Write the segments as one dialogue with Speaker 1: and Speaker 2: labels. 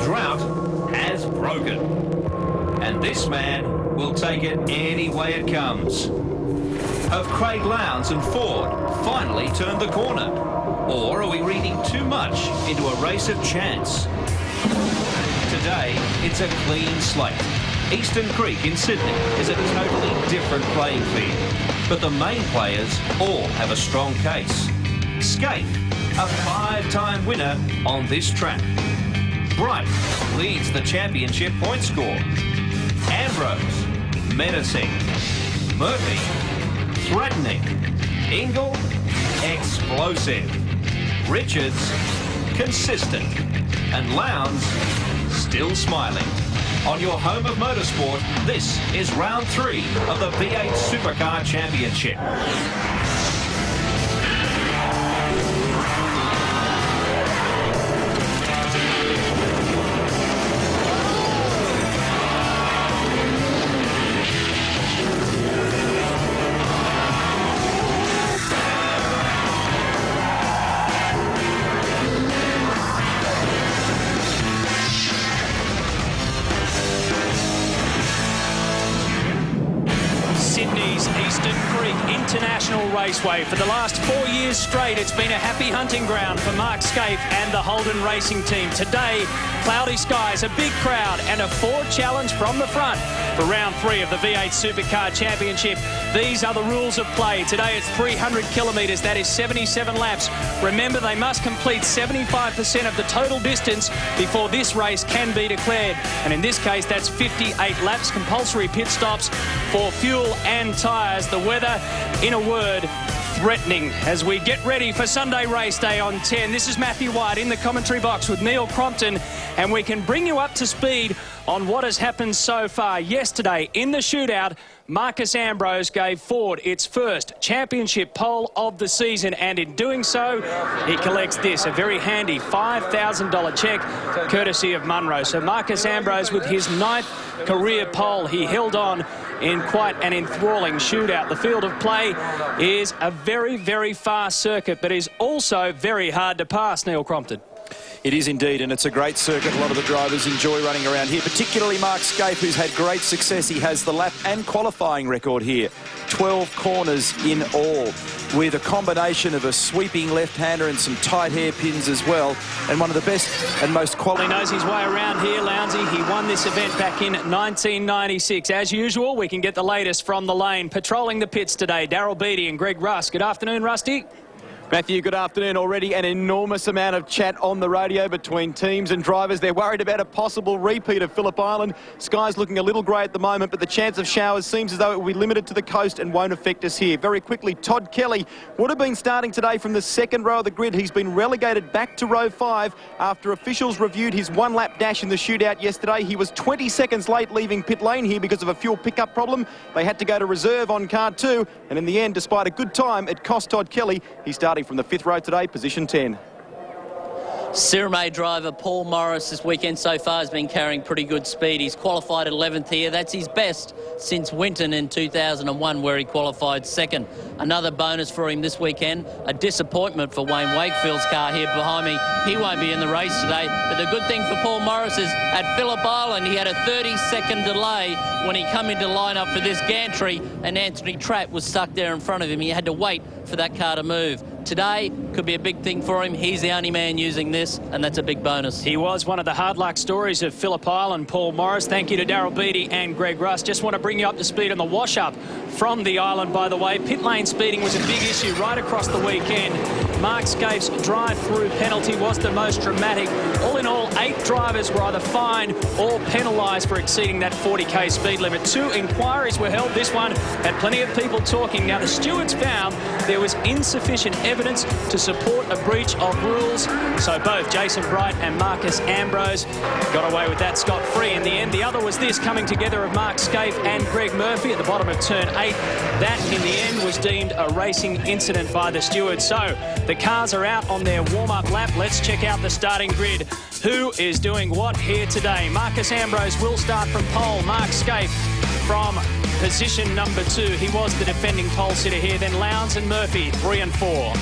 Speaker 1: drought has broken. And this man will take it any way it comes. Have Craig Lowndes and Ford finally turned the corner? Or are we reading too much into a race of chance? Today, it's a clean slate. Eastern Creek in Sydney is a totally different playing field. But the main players all have a strong case. Scaife, a 5-time winner on this track. Bright leads the championship point score. Ambrose, menacing. Murphy, threatening. Ingle, explosive. Richards, consistent. And Lowndes, still smiling. On your home of motorsport, this is round 3 of the V8 Supercar Championship.
Speaker 2: Sydney's Eastern Creek International Raceway. For the last 4 years straight, it's been a happy hunting ground for Mark Scaife and the Holden Racing team. Today, cloudy skies, a big crowd and a Ford challenge from the front for round 3 of the V8 Supercar Championship. These are the rules of play. Today it's 300 kilometres, that is 77 laps. Remember, they must complete 75% of the total distance before this race can be declared. And in this case, that's 58 laps, compulsory pit stops for fuel and tyres. The weather, in a word, threatening as we get ready for Sunday race day on 10. This is Matthew White in the commentary box with Neil Crompton, and we can bring you up to speed on what has happened so far. Yesterday in the shootout, Marcus Ambrose gave Ford its first championship pole of the season, and in doing so, he collects this, a very handy $5,000 cheque, courtesy of Munro. So Marcus Ambrose with his 9th career pole. He held on in quite an enthralling shootout. The field of play is a very, very fast circuit, but is also very hard to pass, Neil Crompton.
Speaker 3: It is indeed, and it's a great circuit. A lot of the drivers enjoy running around here, particularly Mark Scaife, who's had great success. He has the lap and qualifying record here. 12 corners in all, with a combination of a sweeping left-hander and some tight hairpins as well, and one of the best and most quality.
Speaker 2: He knows his way around here, Lowndesy. He won this event back in 1996. As usual, we can get the latest from the lane. Patrolling the pits today, Daryl Beattie and Greg Russ. Good afternoon, Rusty.
Speaker 4: Matthew, good afternoon. Already an enormous amount of chat on the radio between teams and drivers. They're worried about a possible repeat of Phillip Island. Sky's looking a little grey at the moment, but the chance of showers seems as though it will be limited to the coast and won't affect us here. Very quickly, Todd Kelly would have been starting today from the second row of the grid. He's been relegated back to row 5 after officials reviewed his one-lap dash in the shootout yesterday. He was 20 seconds late leaving pit lane here because of a fuel pickup problem. They had to go to reserve on car 2, and in the end, despite a good time, it cost Todd Kelly. He's starting from the 5th row today, position 10.
Speaker 5: Cirame driver Paul Morris this weekend so far has been carrying pretty good speed. He's qualified at 11th here. That's his best since Winton in 2001, where he qualified 2nd. Another bonus for him this weekend. A disappointment for Wayne Wakefield's car here behind me. He won't be in the race today. But the good thing for Paul Morris is at Phillip Island, he had a 30-second delay when he come into lineup for this gantry, and Anthony Tratt was stuck there in front of him. He had to wait for that car to move. Today could be a big thing for him. He's the only man using this, and that's a big bonus.
Speaker 2: He was one of the hard luck stories of Phillip Island, Paul Morris. Thank you to Daryl Beattie and Greg Russ. Just want to bring you up to speed on the wash-up from the island, by the way. Pit lane speeding was a big issue right across the weekend. Mark Scaife's drive-through penalty was the most dramatic. All in all, 8 drivers were either fined or penalised for exceeding that 40k speed limit. 2 inquiries were held. This one had plenty of people talking. Now, the stewards found there was insufficient evidence to support a breach of rules. So both Jason Bright and Marcus Ambrose got away with that scot-free in the end. The other was this coming together of Mark Scaife and Greg Murphy at the bottom of turn 8. That, in the end, was deemed a racing incident by the stewards. So the cars are out on their warm-up lap. Let's check out the starting grid. Who is doing what here today? Marcus Ambrose will start from pole. Mark Scaife from position number 2. He was the defending pole sitter here. Then Lowndes and Murphy, 3 and 4.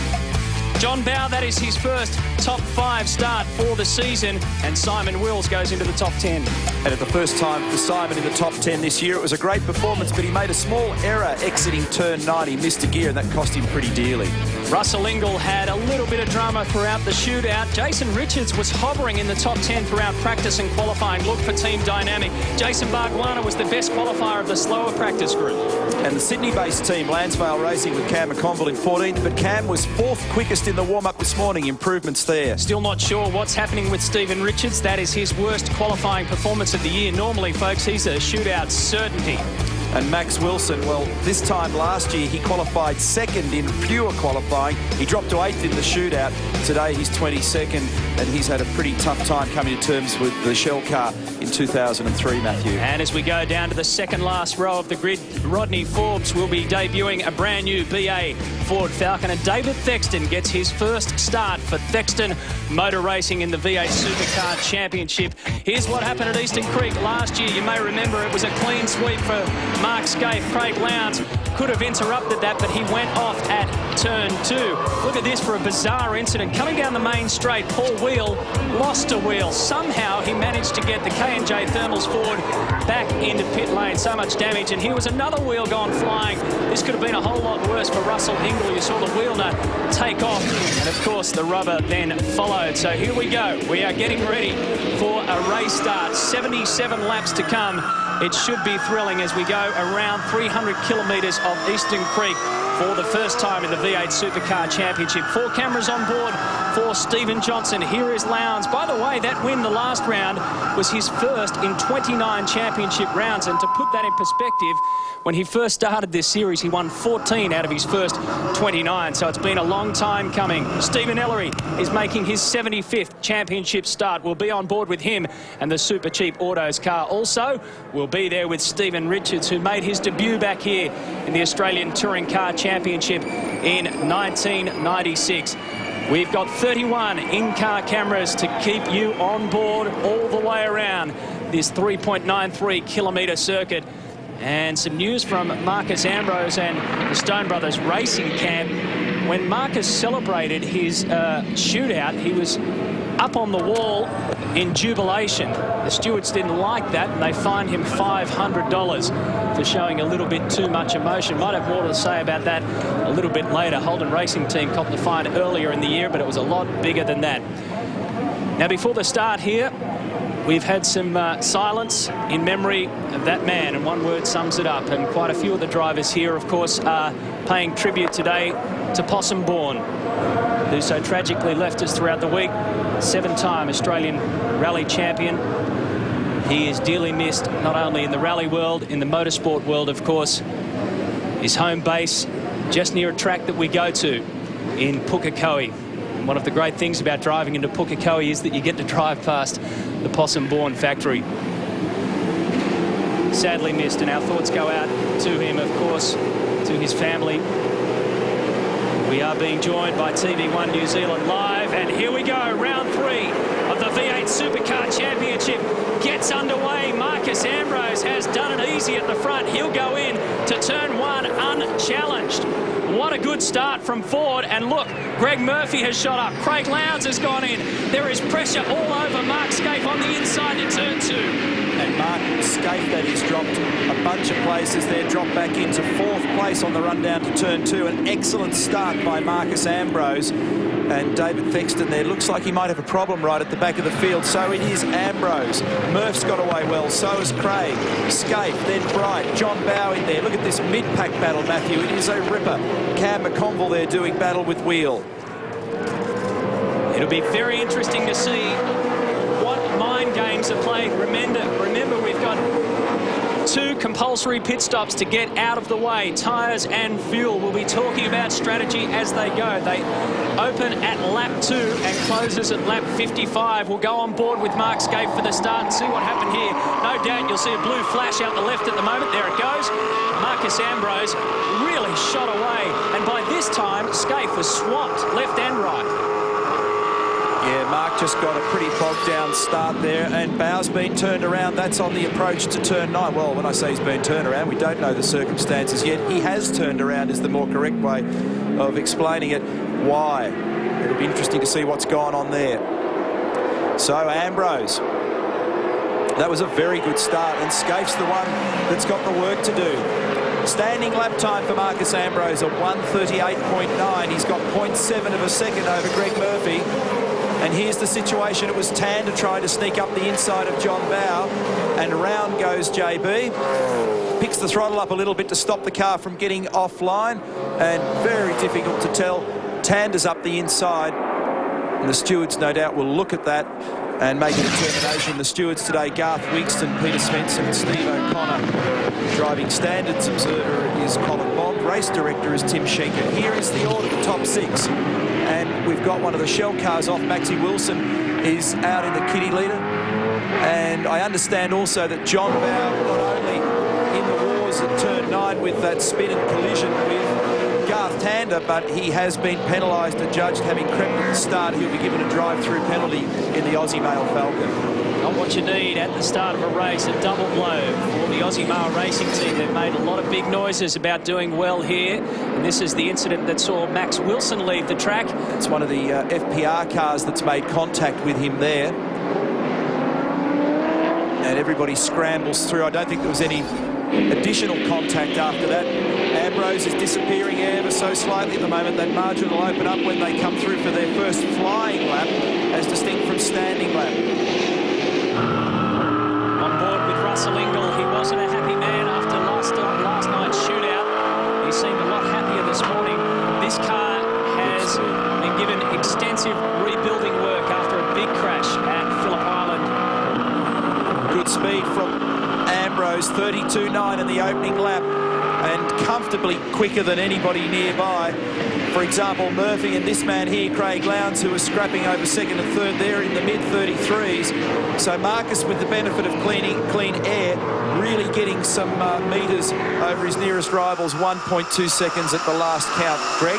Speaker 2: John Bowe, that is his first top 5 start for the season, and Simon Wills goes into the top 10.
Speaker 3: And at the first time for Simon in the top 10 this year, it was a great performance, but he made a small error exiting turn 9. He missed a gear, and that cost him pretty dearly.
Speaker 2: Russell Ingall had a little bit of drama throughout the shootout. Jason Richards was hovering in the top 10 throughout practice and qualifying. Look for team dynamic. Jason Bargwanna was the best qualifier of the slower practice group.
Speaker 3: And the Sydney-based team, Lansvale Racing, with Cam McConville in 14th, but Cam was 4th quickest in the warm-up this morning. Improvements there.
Speaker 2: Still not sure what's happening with Stephen Richards. That is his worst qualifying performance of the year. Normally, folks, he's a shootout certainty.
Speaker 3: And Max Wilson, well, this time last year he qualified 2nd in pure qualifying. He dropped to 8th in the shootout. Today he's 22nd, and he's had a pretty tough time coming to terms with the Shell car in 2003, Matthew.
Speaker 2: And as we go down to the second last row of the grid, Rodney Forbes will be debuting a brand new BA Ford Falcon, and David Thexton gets his first start for Thexton Motor Racing in the V8 Supercar Championship. Here's what happened at Eastern Creek last year. You may remember it was a clean sweep for Mark Scaife. Craig Lowndes could have interrupted that, but he went off at turn 2. Look at this for a bizarre incident. Coming down the main straight, Paul Wheel lost a wheel. Somehow he managed to get the K&J Thermals Ford back into pit lane. So much damage, and here was another wheel gone flying. This could have been a whole lot worse for Russell Ingall. You saw the wheel nut take off, and of course the rubber then followed. So here we go. We are getting ready for a race start. 77 laps to come. It should be thrilling as we go around 300 kilometres of Eastern Creek for the first time in the V8 Supercar Championship. 4 cameras on board for Stephen Johnson. Here is Lowndes. By the way, that win the last round was his first in 29 championship rounds. And to put that in perspective, when he first started this series, he won 14 out of his first 29. So it's been a long time coming. Stephen Ellery is making his 75th championship start. We'll be on board with him and the Super Cheap Autos car. Also, we'll be there with Stephen Richards, who made his debut back here in the Australian Touring Car Championship in 1996. We've got 31 in-car cameras to keep you on board all the way around this 3.93 kilometre circuit. And some news from Marcus Ambrose and the Stone Brothers Racing Camp. When Marcus celebrated his shootout, he was up on the wall in jubilation. The stewards didn't like that, and they fined him $500 for showing a little bit too much emotion. Might have more to say about that a little bit later. Holden Racing Team copped the fine earlier in the year, but it was a lot bigger than that. Now, before the start here, we've had some silence in memory of that man, and one word sums it up. And quite a few of the drivers here, of course, are paying tribute today to Possum Bourne, who so tragically left us throughout the week. 7-time Australian rally champion. He is dearly missed, not only in the rally world, in the motorsport world, of course. His home base just near a track that we go to in Pukekohe. And one of the great things about driving into Pukekohe is that you get to drive past the Possum Bourne factory. Sadly missed, and our thoughts go out to him, of course, to his family. We are being joined by TV1 New Zealand Live, and here we go. Round 3 of the V8 Supercar Championship gets underway. Marcus Ambrose has done it easy at the front. He'll go in to turn 1 unchallenged. What a good start from Ford. And look, Greg Murphy has shot up. Craig Lowndes has gone in. There is pressure all over Mark Scaife on the inside to turn 2.
Speaker 3: And Mark Scaife, that is, dropped a bunch of places there, dropped back into 4th place on the run down to turn 2. An excellent start by Marcus Ambrose. And David Thexton there looks like he might have a problem right at the back of the field. So it is Ambrose. Murph's got away well. So has Craig. Scaife, then Bright. John Bowe in there. Look at this mid-pack battle, Matthew. It is a ripper. Cam McConville there doing battle with Wheel.
Speaker 2: It'll be very interesting to see what mind games are played. Remember, we've got 2 compulsory pit stops to get out of the way. Tyres and fuel. We'll be talking about strategy as they go. They open at lap 2 and closes at lap 55. We'll go on board with Mark Scaife for the start and see what happened here. No doubt you'll see a blue flash out the left at the moment. There it goes. Marcus Ambrose really shot away, and by this time Scaife was swamped left and right.
Speaker 3: Yeah, Mark just got a pretty bogged down start there, and Bowe's been turned around. That's on the approach to turn 9. Well, when I say he's been turned around, we don't know the circumstances yet. He has turned around is the more correct way of explaining it. Why? It'll be interesting to see what's gone on there. So Ambrose, that was a very good start, and Scaife's the one that's got the work to do. Standing lap time for Marcus Ambrose at 1:38.9. He's got 0.7 of a second over Greg Murphy. And here's the situation. It was Tander trying to sneak up the inside of John Bowe, and round goes JB. Picks the throttle up a little bit to stop the car from getting offline, and very difficult to tell. Tander's up the inside, and the stewards no doubt will look at that and make a determination. The stewards today, Garth Wigston, Peter Svensson and Steve O'Connor. Driving standards observer is Colin Bond. Race director is Tim Schenker. Here is the order, the top 6. And we've got one of the shell cars off. Maxie Wilson is out in the kitty leader. And I understand also that John Bowe, not only in the wars at turn 9 with that spin and collision with Garth Tander, but he has been penalised and judged having crept at the start. He'll be given a drive-through penalty in the Aussie Mail Falcon.
Speaker 2: Not what you need at the start of a race, a double blow for the Aussie Mail Racing team. They've made a lot of big noises about doing well here. And this is the incident that saw Max Wilson leave the track.
Speaker 3: It's one of the FPR cars that's made contact with him there. And everybody scrambles through. I don't think there was any additional contact after that. Ambrose is disappearing ever so slightly at the moment. That margin will open up when they come through for their first flying lap, as distinct from standing lap.
Speaker 2: On board with Russell Ingall. He wasn't a happy man after last night's shootout. He seemed a lot happier this morning. This car has been given extensive rebuilding work after a big crash at Phillip Island.
Speaker 3: Good speed from Ambrose, 32.9 in the opening lap, and comfortably quicker than anybody nearby. For example, Murphy and this man here, Craig Lowndes, who was scrapping over second and third there in the mid-33s. So Marcus, with the benefit of clean air, really getting some metres over his nearest rivals, 1.2 seconds at the last count. Greg?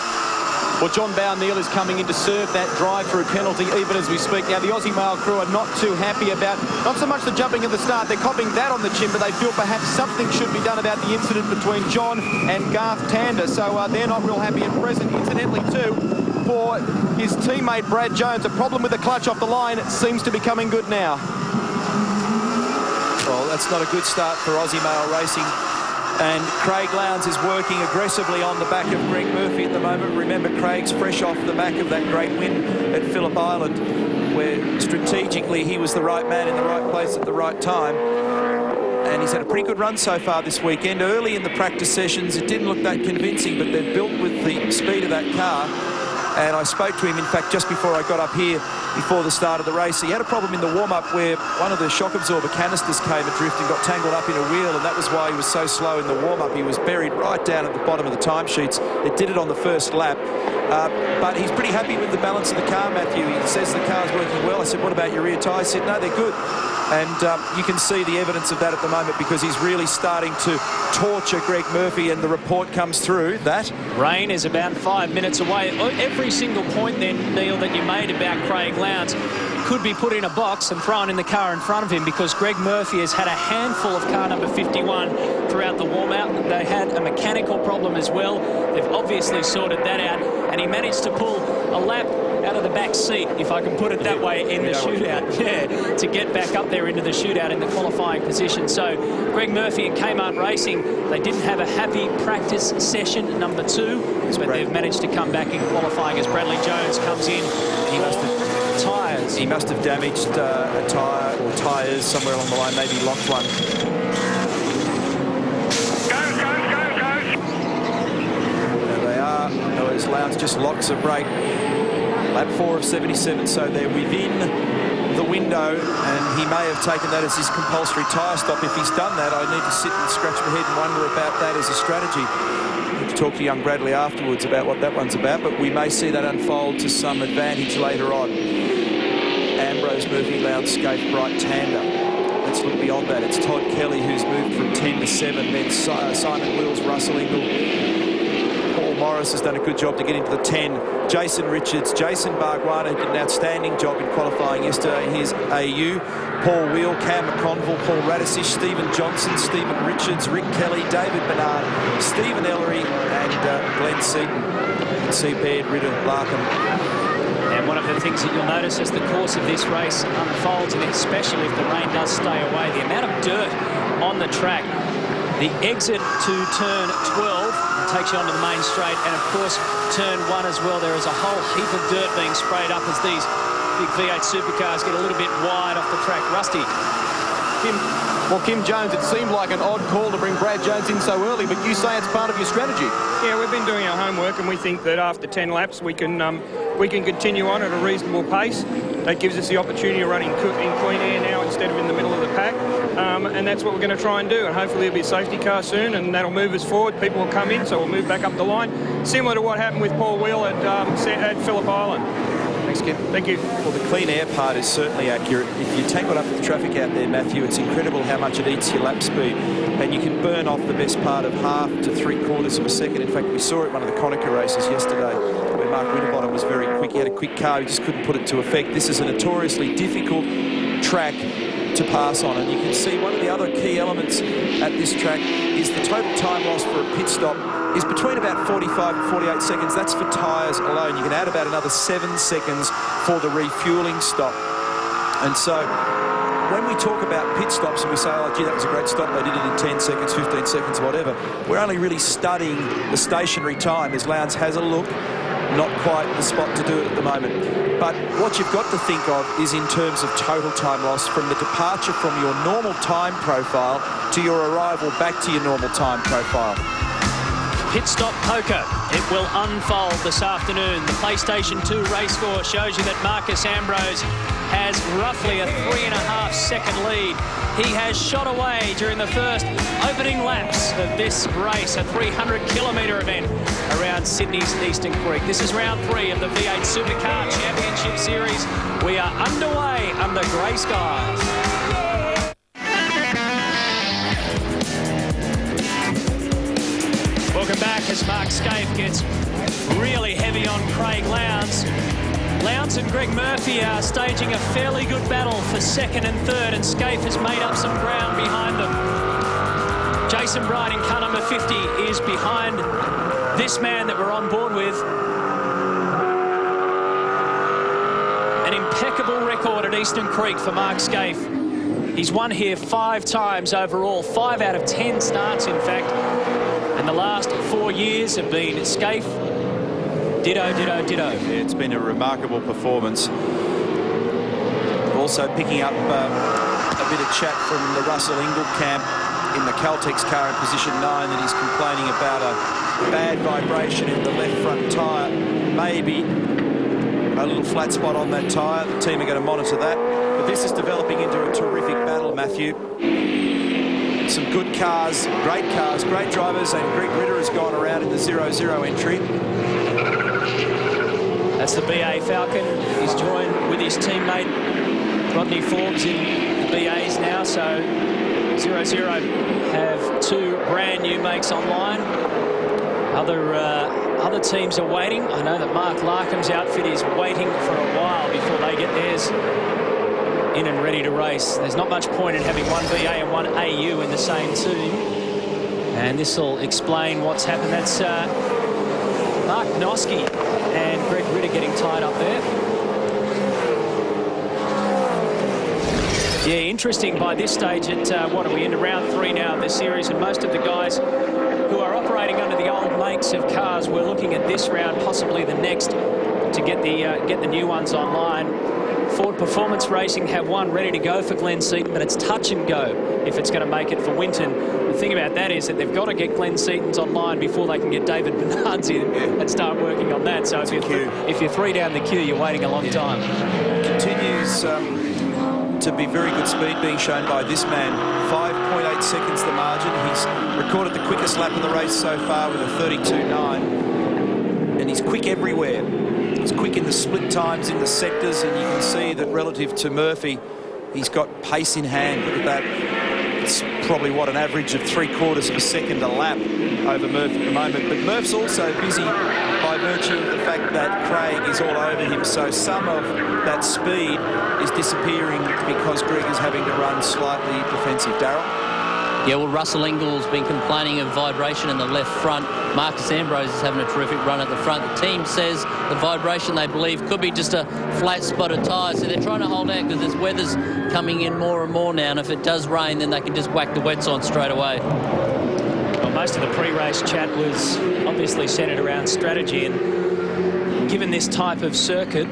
Speaker 4: Well, John Bowe is coming in to serve that drive-through penalty even as we speak. Now, the Aussie Mail crew are not too happy about, not so much the jumping at the start, they're copping that on the chin, but they feel perhaps something should be done about the incident between John and Garth Tander. So they're not real happy and present, incidentally, too, for his teammate Brad Jones. A problem with the clutch off the line seems to be coming good now.
Speaker 3: Well, that's not a good start for Aussie Mail Racing. And Craig Lowndes is working aggressively on the back of Greg Murphy at the moment. Remember, Craig's fresh off the back of that great win at Phillip Island, where strategically he was the right man in the right place at the right time. And he's had a pretty good run so far this weekend. Early in the practice sessions, it didn't look that convincing, but they're built with the speed of that car. And I spoke to him, in fact, just before I got up here, before the start of the race. He had a problem in the warm-up where one of the shock absorber canisters came adrift and got tangled up in a wheel, and that was why he was so slow in the warm-up. He was buried right down at the bottom of the timesheets. It did it on the first lap. But he's pretty happy with the balance of the car, Matthew. He says the car's working well. I said, what about your rear tyres? He said, no, they're good. And you can see the evidence of that at the moment, because he's really starting to torture Greg Murphy, and the report comes through that
Speaker 2: rain is about 5 minutes away. Every single point then, Neil, that you made about Craig Lowndes could be put in a box and thrown in the car in front of him, because Greg Murphy has had a handful of car number 51 throughout the warm-out. They had a mechanical problem as well. They've obviously sorted that out, and he managed to pull a lap out of the back seat, if I can put it that way, in the shootout. Yeah, to get back up there into the shootout in the qualifying position. So Greg Murphy and Kmart Racing, they didn't have a happy practice session number 2, but they've managed to come back in qualifying as Bradley Jones comes in. He must have tyres.
Speaker 3: He must have damaged a tyre or tyres somewhere along the line, maybe locked one. There they are. Noah's Lowndes just locks a brake. Lap 4 of 77, so they're within the window, and he may have taken that as his compulsory tyre stop. If he's done that, I need to sit and scratch my head and wonder about that as a strategy. I need to talk to young Bradley afterwards about what that one's about, but we may see that unfold to some advantage later on. Ambrose, Murphy, Lowndes, Scaife, Bright, Tander. Let's look beyond that. It's Todd Kelly who's moved from 10 to 7, then Simon Wills, Russell Ingall. Paul Morris has done a good job to get into the 10. Jason Richards, Jason Bargwana did an outstanding job in qualifying yesterday. Here's AU. Paul Wheel, Cam McConville, Paul Radisich, Stephen Johnson, Stephen Richards, Rick Kelly, David Bernard, Stephen Ellery, and Glenn Seaton. You can see Baird, Ritter, Larkham
Speaker 2: one of the things that you'll notice as the course of this race unfolds, and especially if the rain does stay away, the amount of dirt on the track. The exit to turn 12 takes you onto the main straight, and of course turn 1 as well. There is a whole heap of dirt being sprayed up as these big V8 Supercars get a little bit wide off the track. Rusty.
Speaker 4: Kim Jones, it seemed like an odd call to bring Brad Jones in so early, but you say it's part of your strategy.
Speaker 6: Yeah, we've been doing our homework, and we think that after 10 laps we can continue on at a reasonable pace. That gives us the opportunity of running in clean air now instead of in the middle of the pack, and that's what we're going to try and do. And hopefully there'll be a safety car soon, and that'll move us forward. People will come in, so we'll move back up the line, similar to what happened with Paul Wheel at Phillip Island.
Speaker 4: Thanks, Kim.
Speaker 6: Thank you.
Speaker 3: Well, the clean air part is certainly accurate. If you tangle up with the traffic out there, Matthew, it's incredible how much it eats your lap speed. And you can burn off the best part of half to 3/4 of a second. In fact, we saw it at one of the Konica races yesterday where Mark Winterbottom was very quick. He had a quick car. He just couldn't put it to effect. This is a notoriously difficult track to pass on. And you can see one of the other key elements at this track is the total time loss for a pit stop is between about 45 and 48 seconds. That's for tyres alone. You can add about another 7 seconds for the refuelling stop. And so when we talk about pit stops and we say, oh, gee, that was a great stop, they did it in 10 seconds, 15 seconds, whatever, we're only really studying the stationary time as Lowndes has a look. Not quite the spot to do it at the moment. But what you've got to think of is in terms of total time loss from the departure from your normal time profile to your arrival back to your normal time profile.
Speaker 2: Pit stop poker. It will unfold this afternoon. The PlayStation 2 race score shows you that Marcus Ambrose has roughly a 3.5 second lead. He has shot away during the first opening laps of this race, a 300-kilometre event around Sydney's Eastern Creek. This is round 3 of the V8 Supercar Championship Series. We are underway under grey skies. Welcome back as Mark Scaife gets really heavy on Craig Lowndes. Lowndes and Greg Murphy are staging a fairly good battle for second and third, and Scaife has made up some ground behind them. Jason Bright in car number 50 is behind this man that we're on board with. An impeccable record at Eastern Creek for Mark Scaife. He's won here 5 times overall, 5 out of 10 starts in fact. And the last 4 years have been Scaife, ditto, ditto, ditto.
Speaker 3: Yeah, it's been a remarkable performance. Also picking up a bit of chat from the Russell Ingall camp in the Caltex car in position 9 that he's complaining about a bad vibration in the left front tyre. Maybe a little flat spot on that tyre. The team are going to monitor that. But this is developing into a terrific battle, Matthew. Some good cars, great drivers, and Greg Ritter has gone around in the 0-0 entry.
Speaker 2: That's the BA Falcon. He's joined with his teammate Rodney Forbes in the BAs now, so 0-0 have 2 brand new makes online. Other teams are waiting. I know that Mark Larkham's outfit is waiting for a while before they get theirs in and ready to race. There's not much point in having one BA and one AU in the same team. And this will explain what's happened. That's Mark Noski and Greg Ritter getting tied up there. Yeah, interesting by this stage at, what are we into round 3 now of this series, and most of the guys who are operating under the old makes of cars were looking at this round, possibly the next, to get the new ones online. Ford Performance Racing have one ready to go for Glenn Seaton, but it's touch and go if it's going to make it for Winton. The thing about that is that they've got to get Glenn Seaton's online before they can get David Bernard's in and start working on that. So if you're 3 down the queue, you're waiting a long time. Continues
Speaker 3: to be very good speed being shown by this man. 5.8 seconds the margin. He's recorded the quickest lap of the race so far with a 32.9. And he's quick everywhere. He's quick in the split times, in the sectors, and you can see that relative to Murphy, he's got pace in hand. Look at that. It's probably, what, an average of 3/4 of a second a lap over Murphy at the moment. But Murph's also busy by virtue of the fact that Craig is all over him. So some of that speed is disappearing because Greg is having to run slightly defensive. Darryl?
Speaker 5: Yeah, well, Russell Ingall's been complaining of vibration in the left front. Marcus Ambrose is having a terrific run at the front. The team says the vibration, they believe, could be just a flat spot of tyre. So they're trying to hold out because there's weather's coming in more and more now. And if it does rain, then they can just whack the wets on straight away.
Speaker 2: Well, most of the pre-race chat was obviously centred around strategy. And given this type of circuit,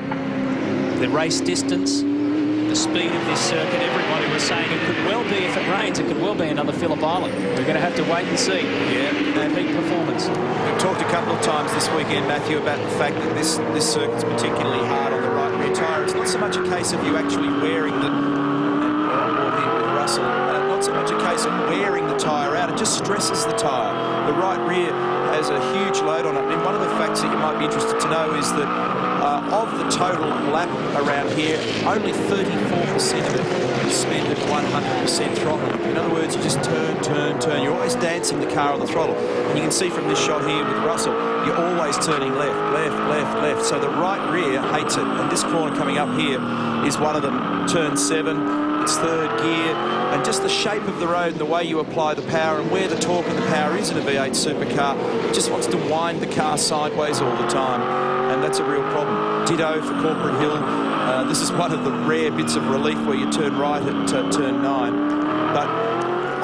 Speaker 2: the race distance, the speed of this circuit, everybody was saying it could well be, if it rains, it could well be another Phillip Island. We're going to have to wait and see.
Speaker 3: Yeah,
Speaker 2: and peak performance.
Speaker 3: We've talked a couple of times this weekend, Matthew, about the fact that this circuit's particularly hard on the right rear tyre. It's not so much a case of you actually wearing the Russell. Not so much a case of wearing the tyre out. It just stresses the tyre. The right rear has a huge load on it. And one of the facts that you might be interested to know is that of the total lap around here, only 34% of it is spent at 100% throttle. In other words, you just turn. You're always dancing the car on the throttle. And you can see from this shot here with Russell, you're always turning left. So the right rear hates it. And this corner coming up here is one of them. Turn 7, it's third gear. And just the shape of the road and the way you apply the power and where the torque and the power is in a V8 Supercar, it just wants to wind the car sideways all the time. And that's a real problem. Ditto for Corporate Hill. This is one of the rare bits of relief where you turn right at turn 9. But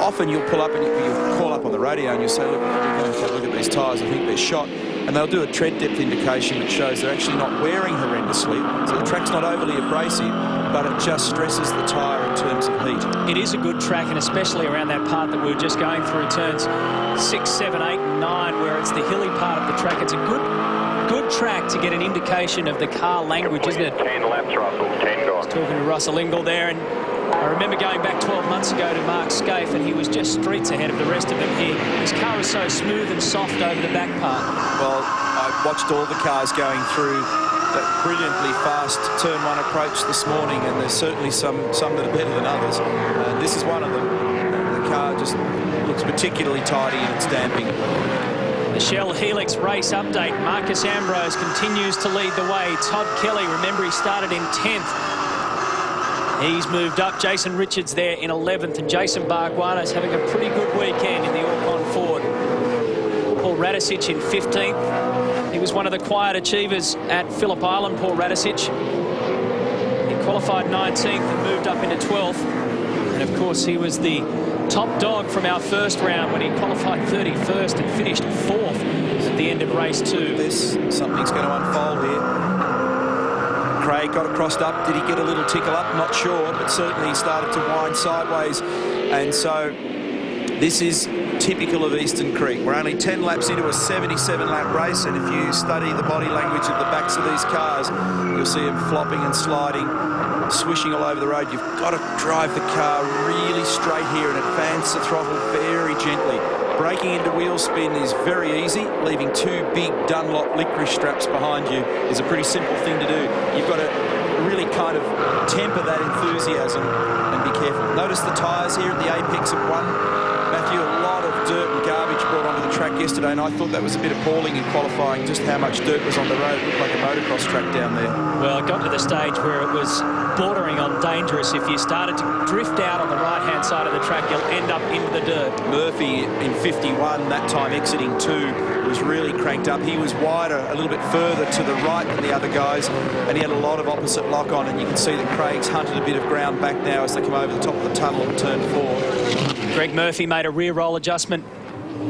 Speaker 3: often you'll pull up and you'll call up on the radio and you'll say, look, we're going to have a look at these tyres. I think they're shot. And they'll do a tread depth indication which shows they're actually not wearing horrendously. So the track's not overly abrasive, but it just stresses the tyre in terms of heat.
Speaker 2: It is a good track, and especially around that part that we were just going through, turns 6, 7, 8, and 9, where it's the hilly part of the track. It's a good track to get an indication of the car language, isn't it?
Speaker 7: 10 laps, Russell, 10 gone.
Speaker 2: Talking to Russell Ingall there, and I remember going back 12 months ago to Mark Scaife, and he was just streets ahead of the rest of them here. His car was so smooth and soft over the back part.
Speaker 3: Well, I watched all the cars going through that brilliantly fast turn 1 approach this morning, and there's certainly some that are better than others. This is one of them. The car just looks particularly tidy in its damping.
Speaker 2: The Shell Helix race update. Marcus Ambrose continues to lead the way. Todd Kelly, remember, he started in 10th. He's moved up. Jason Richards there in 11th, and Jason Barguano's having a pretty good weekend in the Orcon Ford. Paul Radicic in 15th. He was one of the quiet achievers at Phillip Island, Paul Radicic. He qualified 19th and moved up into 12th. And of course, he was the top dog from our first round when he qualified 31st and finished 4th at the end of race 2.
Speaker 3: Something's going to unfold here. Craig got it crossed up. Did he get a little tickle up? Not sure, but certainly he started to wind sideways. And so this is typical of Eastern Creek. We're only 10 laps into a 77-lap race, and if you study the body language of the backs of these cars, you'll see them flopping and sliding, swishing all over the road. You've got to drive the car really straight here and advance the throttle very gently. Braking into wheel spin is very easy. Leaving 2 big Dunlop licorice straps behind you is a pretty simple thing to do. You've got to really kind of temper that enthusiasm and be careful. Notice the tyres here at the apex of 1. Matthew, a lot of dirt and garbage brought onto the track yesterday, and I thought that was a bit appalling in qualifying, just how much dirt was on the road. It looked like a motocross track down there.
Speaker 2: Well, it got to the stage where it was bordering on dangerous. If you started to drift out on the right-hand side of the track, you'll end up into the dirt.
Speaker 3: Murphy in 51, that time exiting 2, was really cranked up. He was wider, a little bit further to the right than the other guys, and he had a lot of opposite lock on, and you can see that Craig's hunted a bit of ground back now as they come over the top of the tunnel at turn 4.
Speaker 2: Greg Murphy made a rear roll adjustment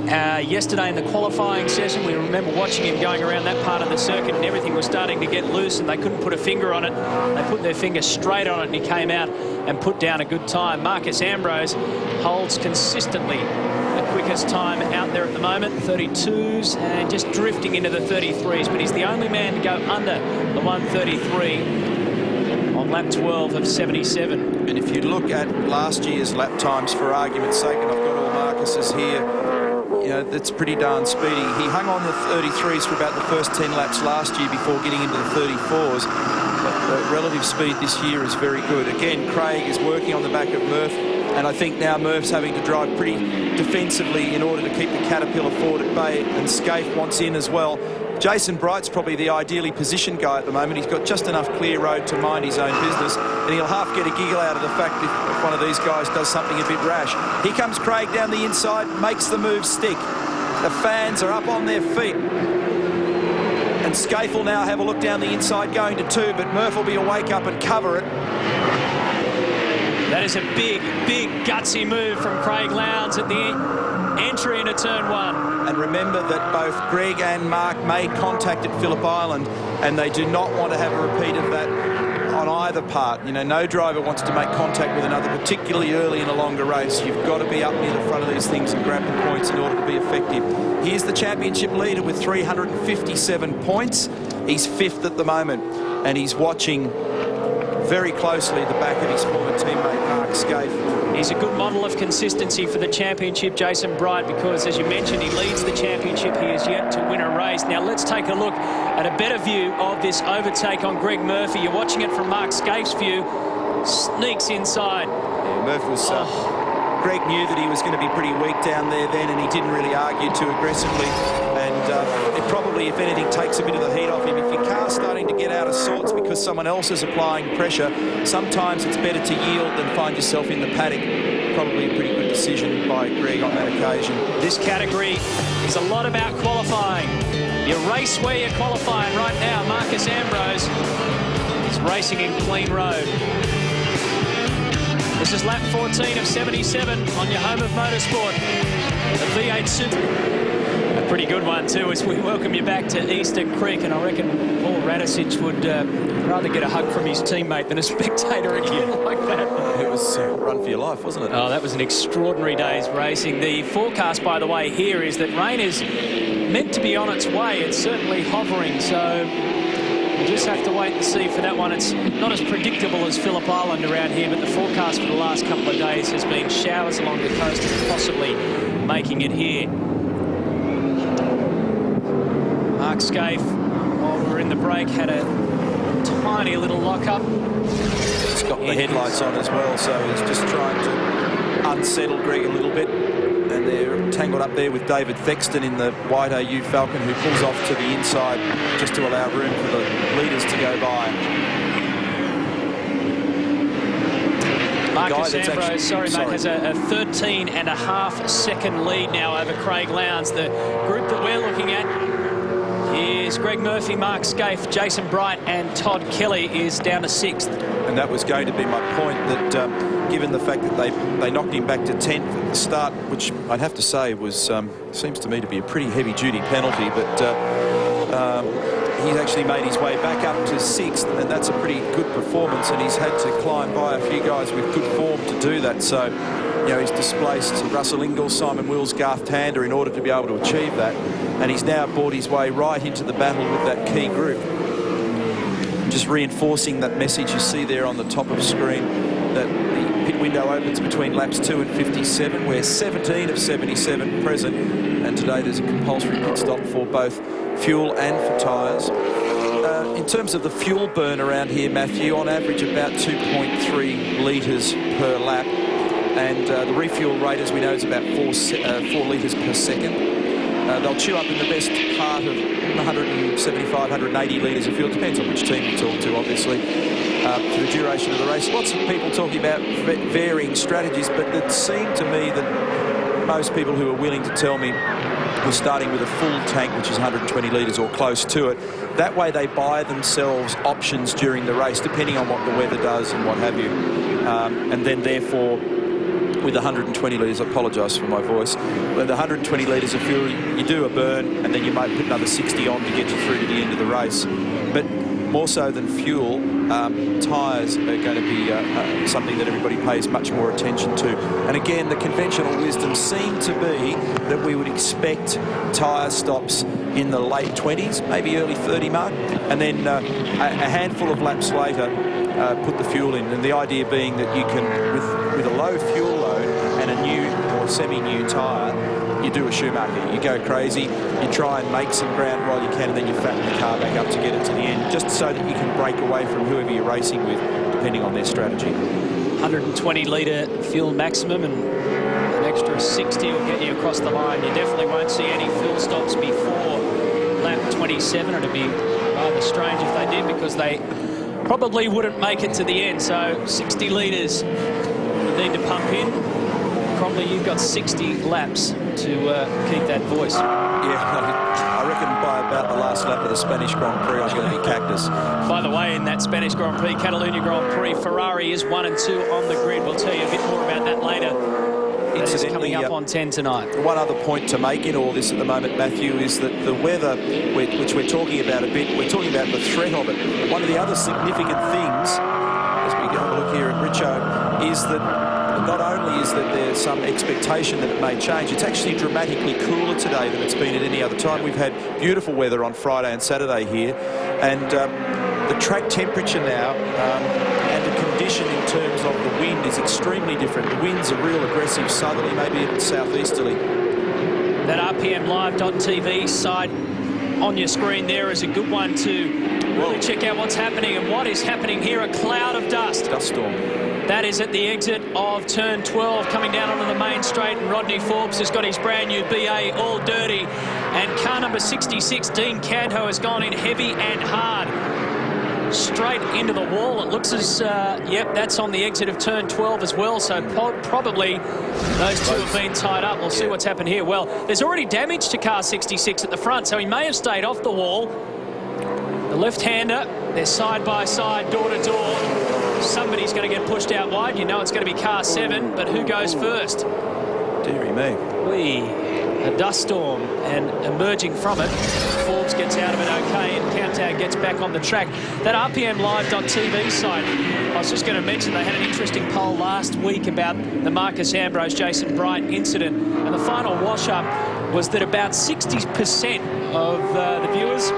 Speaker 2: yesterday in the qualifying session. We remember watching him going around that part of the circuit, and everything was starting to get loose and they couldn't put a finger on it. They put their finger straight on it and he came out and put down a good time. Marcus Ambrose holds consistently the quickest time out there at the moment, 32s, and just drifting into the 33s, but he's the only man to go under the 133 on lap 12 of 77.
Speaker 3: And if you look at last year's lap times, for argument's sake, and I've got all Marcus's here, you know, that's pretty darn speedy. He hung on the 33s for about the first 10 laps last year before getting into the 34s. But the relative speed this year is very good. Again, Craig is working on the back of Murph, and I think now Murph's having to drive pretty defensively in order to keep the Caterpillar Ford at bay, and Scaife wants in as well. Jason Bright's probably the ideally positioned guy at the moment. He's got just enough clear road to mind his own business, and he'll half get a giggle out of the fact if one of these guys does something a bit rash. Here comes Craig down the inside, makes the move stick. The fans are up on their feet. And Scaife will now have a look down the inside going to 2, but Murph will be a wake up and cover it.
Speaker 2: That is a big, big gutsy move from Craig Lowndes at the entry into turn 1.
Speaker 3: And remember that both Greg and Mark made contact at Phillip Island, and they do not want to have a repeat of that on either part. You know, no driver wants to make contact with another, particularly early in a longer race. You've got to be up near the front of these things and grab the points in order to be effective. Here's the championship leader with 357 points. He's 5th at the moment, and he's watching very closely the back of his former teammate Mark Scaife.
Speaker 2: He's a good model of consistency for the championship, Jason Bright, because as you mentioned, he leads the championship. He is yet to win a race. Now let's take a look at a better view of this overtake on Greg Murphy. You're watching it from Mark Scaife's view. Sneaks inside.
Speaker 3: Yeah, Murphy was... Greg knew that he was going to be pretty weak down there then, and he didn't really argue too aggressively. And it probably, if anything, takes a bit of the heat off him. If your car's starting to get out of sorts because someone else is applying pressure, sometimes it's better to yield than find yourself in the paddock. Probably a pretty good decision by Greg on that occasion.
Speaker 2: This category is a lot about qualifying. Your Raceway you're qualifying right now. Marcus Ambrose is racing in clean road. This is lap 14 of 77 on your home of motorsport. The V8 Super. A pretty good one too as we welcome you back to Easter Creek, and I reckon Paul Radicic would rather get a hug from his teammate than a spectator again like that.
Speaker 3: It was a run for your life, wasn't it?
Speaker 2: Oh, that was an extraordinary day's racing. The forecast, by the way, here is that rain is meant to be on its way. It's certainly hovering, so we'll just have to wait and see for that one. It's not as predictable as Phillip Island around here, but the forecast for the last couple of days has been showers along the coast and possibly making it here. Mark Scaife, while we were in the break, had a tiny little lock-up.
Speaker 3: He's got the headlights on as well, so he's just trying to unsettle Greg a little bit. And they're tangled up there with David Thexton in the white AU Falcon, who pulls off to the inside just to allow room for the leaders to go by.
Speaker 2: Marcus Ambrose, has a 13.5-second lead now over Craig Lowndes. The group that we're looking at is Greg Murphy, Mark Scaife, Jason Bright and Todd Kelly is down to 6th.
Speaker 3: And that was going to be my point, that given the fact that they knocked him back to 10th at the start, which I'd have to say was seems to me to be a pretty heavy-duty penalty, but he's actually made his way back up to 6th, and that's a pretty good performance, and he's had to climb by a few guys with good form to do that. So, you know, he's displaced Russell Ingall, Simon Wills, Garth Tander in order to be able to achieve that, and he's now bought his way right into the battle with that key group. Just reinforcing that message you see there on the top of screen, that the pit window opens between laps 2 and 57. We're 17 of 77 present, and today there's a compulsory pit stop for both fuel and for tyres. In terms of the fuel burn around here, Matthew, on average about 2.3 litres per lap, and the refuel rate, as we know, is about 4 litres per second. They'll chew up in the best part of 175, 180 litres of fuel. Depends on which team you talk to, obviously, for the duration of the race. Lots of people talking about varying strategies, but it seemed to me that most people who are willing to tell me were starting with a full tank, which is 120 litres or close to it. That way they buy themselves options during the race, depending on what the weather does and what have you. And then, therefore, with 120 litres, I apologise for my voice, with 120 litres of fuel, you do a burn and then you might put another 60 on to get you through to the end of the race. But more so than fuel, tyres are going to be something that everybody pays much more attention to. And again, the conventional wisdom seemed to be that we would expect tyre stops in the late 20s, maybe early 30 mark, and then a handful of laps later put the fuel in. And the idea being that you can, with a low fuel load and a new or semi-new tyre, you do a Schumacher. You go crazy, you try and make some ground while you can, and then you fatten the car back up to get it to the end, just so that you can break away from whoever you're racing with, depending on their strategy.
Speaker 2: 120 litre fuel maximum, and an extra 60 will get you across the line. You definitely won't see any fuel stops before lap 27. It'd be rather strange if they did, because they probably wouldn't make it to the end. So 60 litres you need to pump in. Probably you've got 60 laps to keep that voice.
Speaker 3: Yeah, I reckon by about the last lap of the Spanish Grand Prix, I'm going to be cactus.
Speaker 2: By the way, in that Spanish Grand Prix, Catalunya Grand Prix, Ferrari is 1 and 2 on the grid. We'll tell you a bit more about that later. It's coming up on 10 tonight.
Speaker 3: One other point to make in all this at the moment, Matthew, is that the weather, which we're talking about a bit, we're talking about the threat of it. One of the other significant things, as we go and look here at Richo, is that not only is that there's some expectation that it may change, it's actually dramatically cooler today than it's been at any other time. We've had beautiful weather on Friday and Saturday here, and the track temperature now and the condition in terms of the wind is extremely different. The winds are real aggressive southerly, maybe even southeasterly.
Speaker 2: That RPMLive.tv site on your screen there is a good one to really check out what's happening. And what is happening here, a cloud of dust.
Speaker 3: Dust storm.
Speaker 2: That is at the exit of turn 12, coming down onto the main straight, and Rodney Forbes has got his brand new BA all dirty. And car number 66, Dean Canto, has gone in heavy and hard. Straight into the wall. It looks as, yep, that's on the exit of turn 12 as well. So probably those two have been tied up. We'll see what's happened here. Well, there's already damage to car 66 at the front, so he may have stayed off the wall. The left-hander, they're side by side, door to door. Somebody's going to get pushed out wide. You know it's going to be car 7, but who goes first?
Speaker 3: Deary me.
Speaker 2: A dust storm, and emerging from it, Forbes gets out of it okay, and Countdown gets back on the track. That RPMLive.tv site, I was just going to mention, they had an interesting poll last week about the Marcus Ambrose, Jason Bright incident, and the final wash-up was that about 60% of the viewers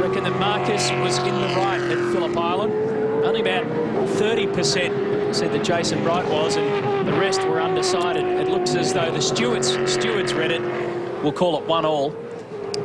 Speaker 2: reckon that Marcus was in the right at Phillip Island. Only about 30% said that Jason Bright was, and the rest were undecided. It looks as though the stewards read it. We'll call it 1-1.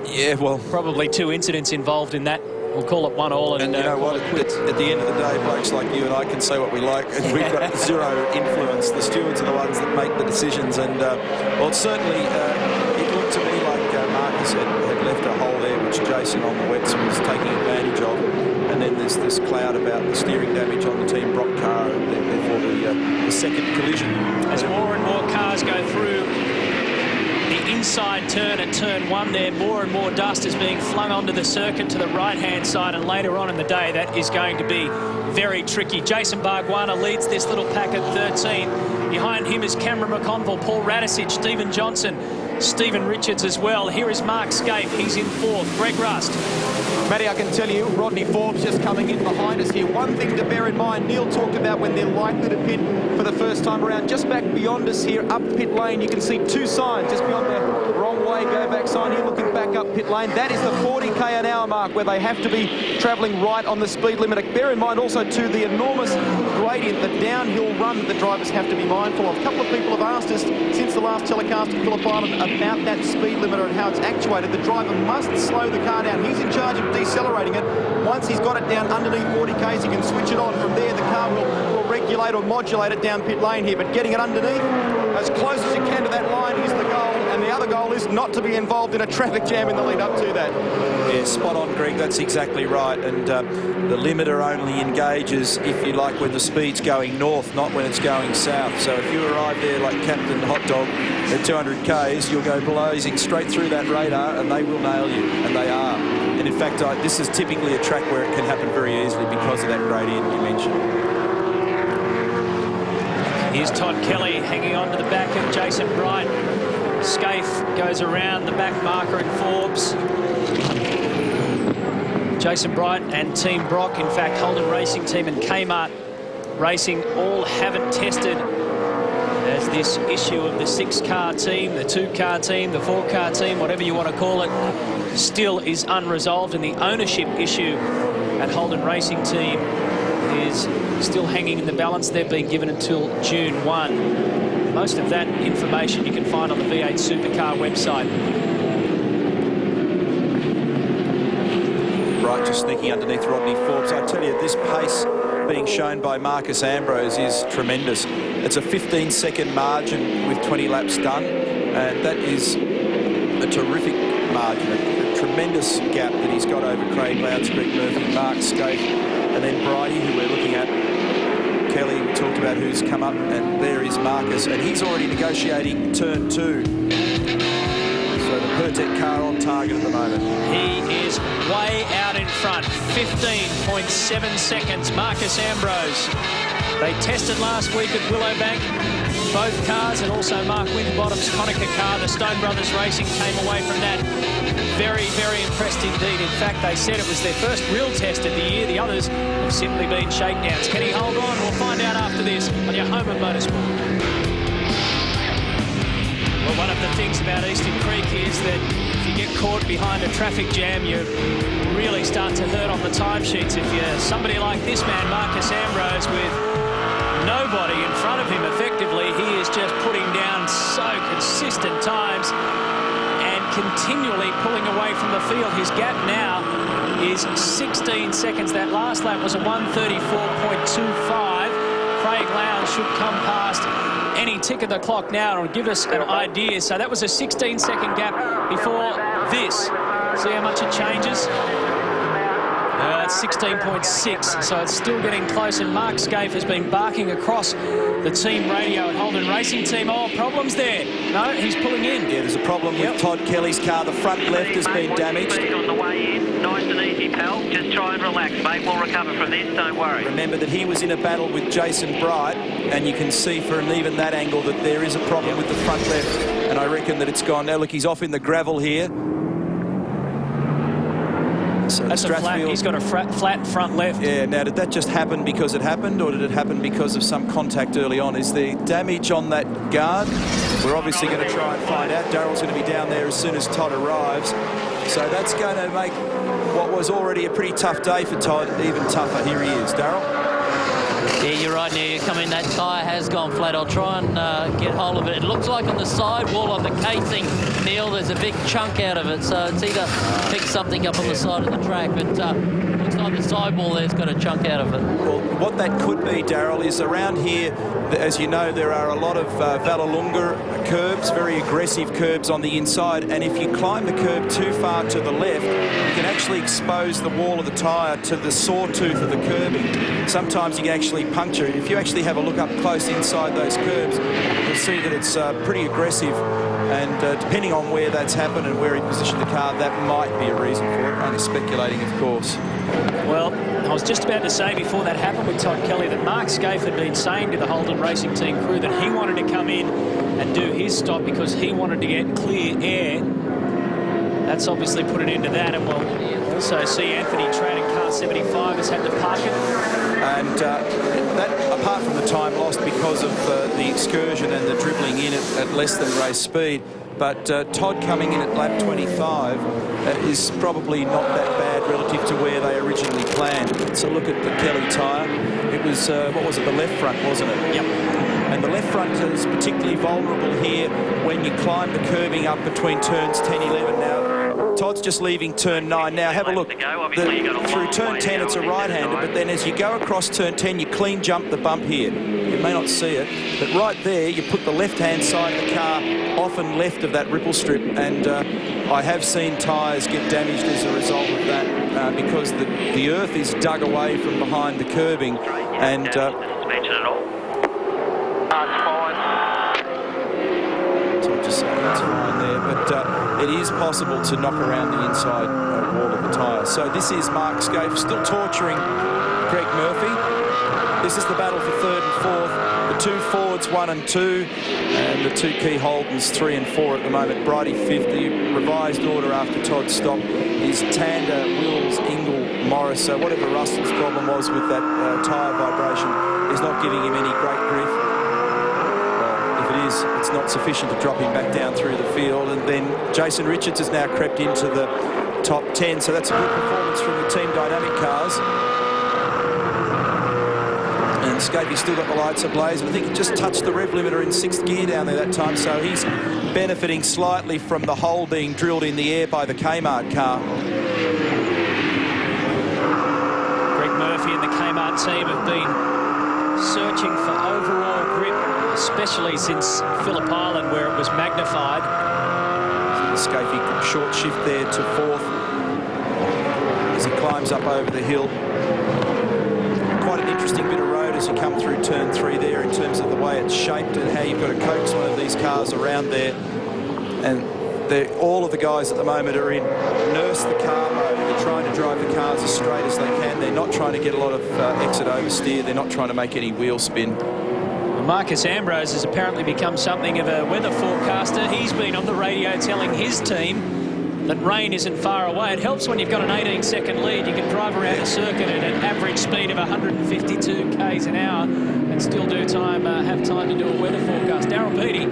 Speaker 3: Yeah, well,
Speaker 2: probably 2 incidents involved in that. We'll call it 1-1.
Speaker 3: And you know what? At the end of the day, blokes like you and I can say what we like, and we've got zero influence. The stewards are the ones that make the decisions, and well, certainly it looked to me like Marcus had left a hole there, which Jason on the wets was taking advantage of. And then there's this cloud about the steering damage on the Team Brock car, and therefore the second collision.
Speaker 2: As more and more cars go through the inside turn at turn 1 there, more and more dust is being flung onto the circuit to the right-hand side, and later on in the day that is going to be very tricky. Jason Bargwanna leads this little pack at 13. Behind him is Cameron McConville, Paul Radicic, Stephen Johnson, Stephen Richards as well. Here is Mark Scaife, he's in 4th. Greg Rust.
Speaker 4: Matty, I can tell you, Rodney Forbes just coming in behind us here. One thing to bear in mind, Neil talked about when they're likely to pit for the first time around. Just back beyond us here, up pit lane, you can see 2 signs just beyond the wrong way go back sign here, looking back up pit lane. That is the 40 k/h mark where they have to be travelling right on the speed limit. Bear in mind also too the enormous gradient, the downhill run that the drivers have to be mindful of. A couple of people have asked us since the last telecast at Phillip Island about that speed limiter and how it's actuated. The driver must slow the car down. He's in charge of decelerating it. Once he's got it down underneath 40 k's, he can switch it on. From there, the car will regulate or modulate it down pit lane here. But getting it underneath, as close as you can to that line is the goal. And the other goal is not to be involved in a traffic jam in the lead up to that.
Speaker 3: Yeah, spot on, Greg. That's exactly right. And the limiter only engages, if you like, when the speed's going north, not when it's going south. So if you arrive there like Captain Hot Dog at 200 k's, you'll go blazing straight through that radar, and they will nail you, and they are. And in fact, this is typically a track where it can happen very easily because of that gradient you mentioned.
Speaker 2: Here's Todd Kelly hanging on to the back of Jason Bright. Scaife goes around the back marker in Forbes. Jason Bright and Team Brock, in fact, Holden Racing Team and Kmart Racing all haven't tested as this issue of the 6-car team, the 2-car team, the 4-car team, whatever you want to call it, still is unresolved, and the ownership issue at Holden Racing Team is still hanging in the balance. They've been given until June 1. Most of that information you can find on the V8 Supercar website.
Speaker 3: Right, just sneaking underneath Rodney Forbes. I tell you, this pace being shown by Marcus Ambrose is tremendous. It's a 15-second margin with 20 laps done, and that is a terrific margin. A tremendous gap that he's got over Craig Lowndes, Greg Murphy, Mark Scaife, and then Bridie, who we're looking at. Kelly, we talked about who's come up, and there is Marcus, and he's already negotiating turn 2. So the Pertec car on target at the moment.
Speaker 2: He is way out in front, 15.7 seconds, Marcus Ambrose. They tested last week at Willowbank. Both cars, and also Mark Winterbottom's Konica car, the Stone Brothers Racing, came away from that very, very impressed indeed. In fact, they said it was their first real test of the year. The others have simply been shakedowns. Can he hold on? We'll find out after this on your home of motorsport. Well, one of the things about Eastern Creek is that if you get caught behind a traffic jam, you really start to hurt on the timesheets. If you're somebody like this man, Marcus Ambrose, with nobody in front of him effectively, he is just putting down so consistent times and continually pulling away from the field. His gap now is 16 seconds. That last lap was a 1:34.25. Craig Lowndes should come past any tick of the clock now and give us an idea. So that was a 16-second gap before this. See how much it changes? It's 16.6, so it's still getting close, and Mark Scaife has been barking across the team radio at Holden Racing Team. Oh, problems there. No, he's pulling in.
Speaker 3: Yeah, there's a problem with Todd Kelly's car. The front left has been damaged.
Speaker 7: On the way in, nice and easy, pal. Just try and relax, mate. We'll recover from this, don't worry.
Speaker 3: Remember that he was in a battle with Jason Bright, and you can see from even that angle that there is a problem with the front left, and I reckon that it's gone. Now, look, he's off in the gravel here. So
Speaker 2: that's a flat. He's got a flat front left.
Speaker 3: Yeah, now did that just happen because it happened, or did it happen because of some contact early on? Is there damage on that guard? We're obviously going to try and find out. Darrell's going to be down there as soon as Todd arrives. So that's going to make what was already a pretty tough day for Todd even tougher. Here he is, Darrell.
Speaker 5: Yeah, you're right, Neil. You come in, that tyre has gone flat. I'll try and get hold of it. It looks like on the sidewall on the casing, Neil, there's a big chunk out of it. So it's either picked something up on the side of the track, but looks like the sidewall there's got a chunk out of it.
Speaker 3: Well, what that could be, Darrell, is around here, as you know, there are a lot of Vallelunga curbs, very aggressive curbs on the inside, and if you climb the curb too far to the left, you can actually expose the wall of the tyre to the sawtooth of the curbing. Sometimes you can actually puncture it. If you actually have a look up close inside those curbs, you'll see that it's pretty aggressive, and depending on where that's happened and where he positioned the car, that might be a reason for it. Only speculating, of course.
Speaker 2: Well, I was just about to say before that happened with Todd Kelly that Mark Scaife had been saying to the Holden Racing Team crew that he wanted to come in and do his stop because he wanted to get clear air. That's obviously put an end to that, and we'll also see Anthony Tradd in car 75 has had to park it.
Speaker 3: And that, apart from the time lost because of the excursion and the dribbling in at less than race speed, but Todd coming in at lap 25 is probably not that bad relative to where they originally planned. So look at the Kelly tyre. It was, what was it, the left front, wasn't it?
Speaker 2: Yep.
Speaker 3: And the left front is particularly vulnerable here when you climb the curbing up between turns 10, 11 now. Todd's just leaving turn 9 now. Have a look. Through turn 10, it's a right-hander, but then as you go across turn 10, you clean jump the bump here. You may not see it, but right there, you put the left-hand side of the car often left of that ripple strip, and I have seen tyres get damaged as a result of that because the earth is dug away from behind the curbing, and so I'll just say that's fine there, but it is possible to knock around the inside wall of the tyre. So this is Mark Scaife still torturing Greg Murphy. This is the battle for third and fourth. The two Fords, 1 and 2, and the two key Holdens, 3 and 4 at the moment. Bridie fifth. The revised order after Todd's stop is Tander, Wills, Ingle, Morris. So whatever Russell's problem was with that tyre vibration is not giving him any great grief. Well, if it is, it's not sufficient to drop him back down through the field. And then Jason Richards has now crept into the top 10. So that's a good performance from the Team Dynamic cars. And Scapey's still got the lights ablaze, and I think he just touched the rev limiter in 6th gear down there that time, so he's benefiting slightly from the hole being drilled in the air by the Kmart car.
Speaker 2: Greg Murphy and the Kmart team have been searching for overall grip, especially since Phillip Island, where it was magnified.
Speaker 3: Scafie, short shift there to fourth as he climbs up over the hill. Quite an interesting bit of road as you come through turn 3 there in terms of the way it's shaped and how you've got to coax one of these cars around there. And all of the guys at the moment are in nurse the car mode. They're trying to drive the cars as straight as they can. They're not trying to get a lot of exit oversteer. They're not trying to make any wheel spin.
Speaker 2: Well, Marcus Ambrose has apparently become something of a weather forecaster. He's been on the radio telling his team that rain isn't far away. It helps when you've got an 18-second lead. You can drive around the circuit at an average speed of 152 k's an hour and still have time to do a weather forecast. Darryl Beattie.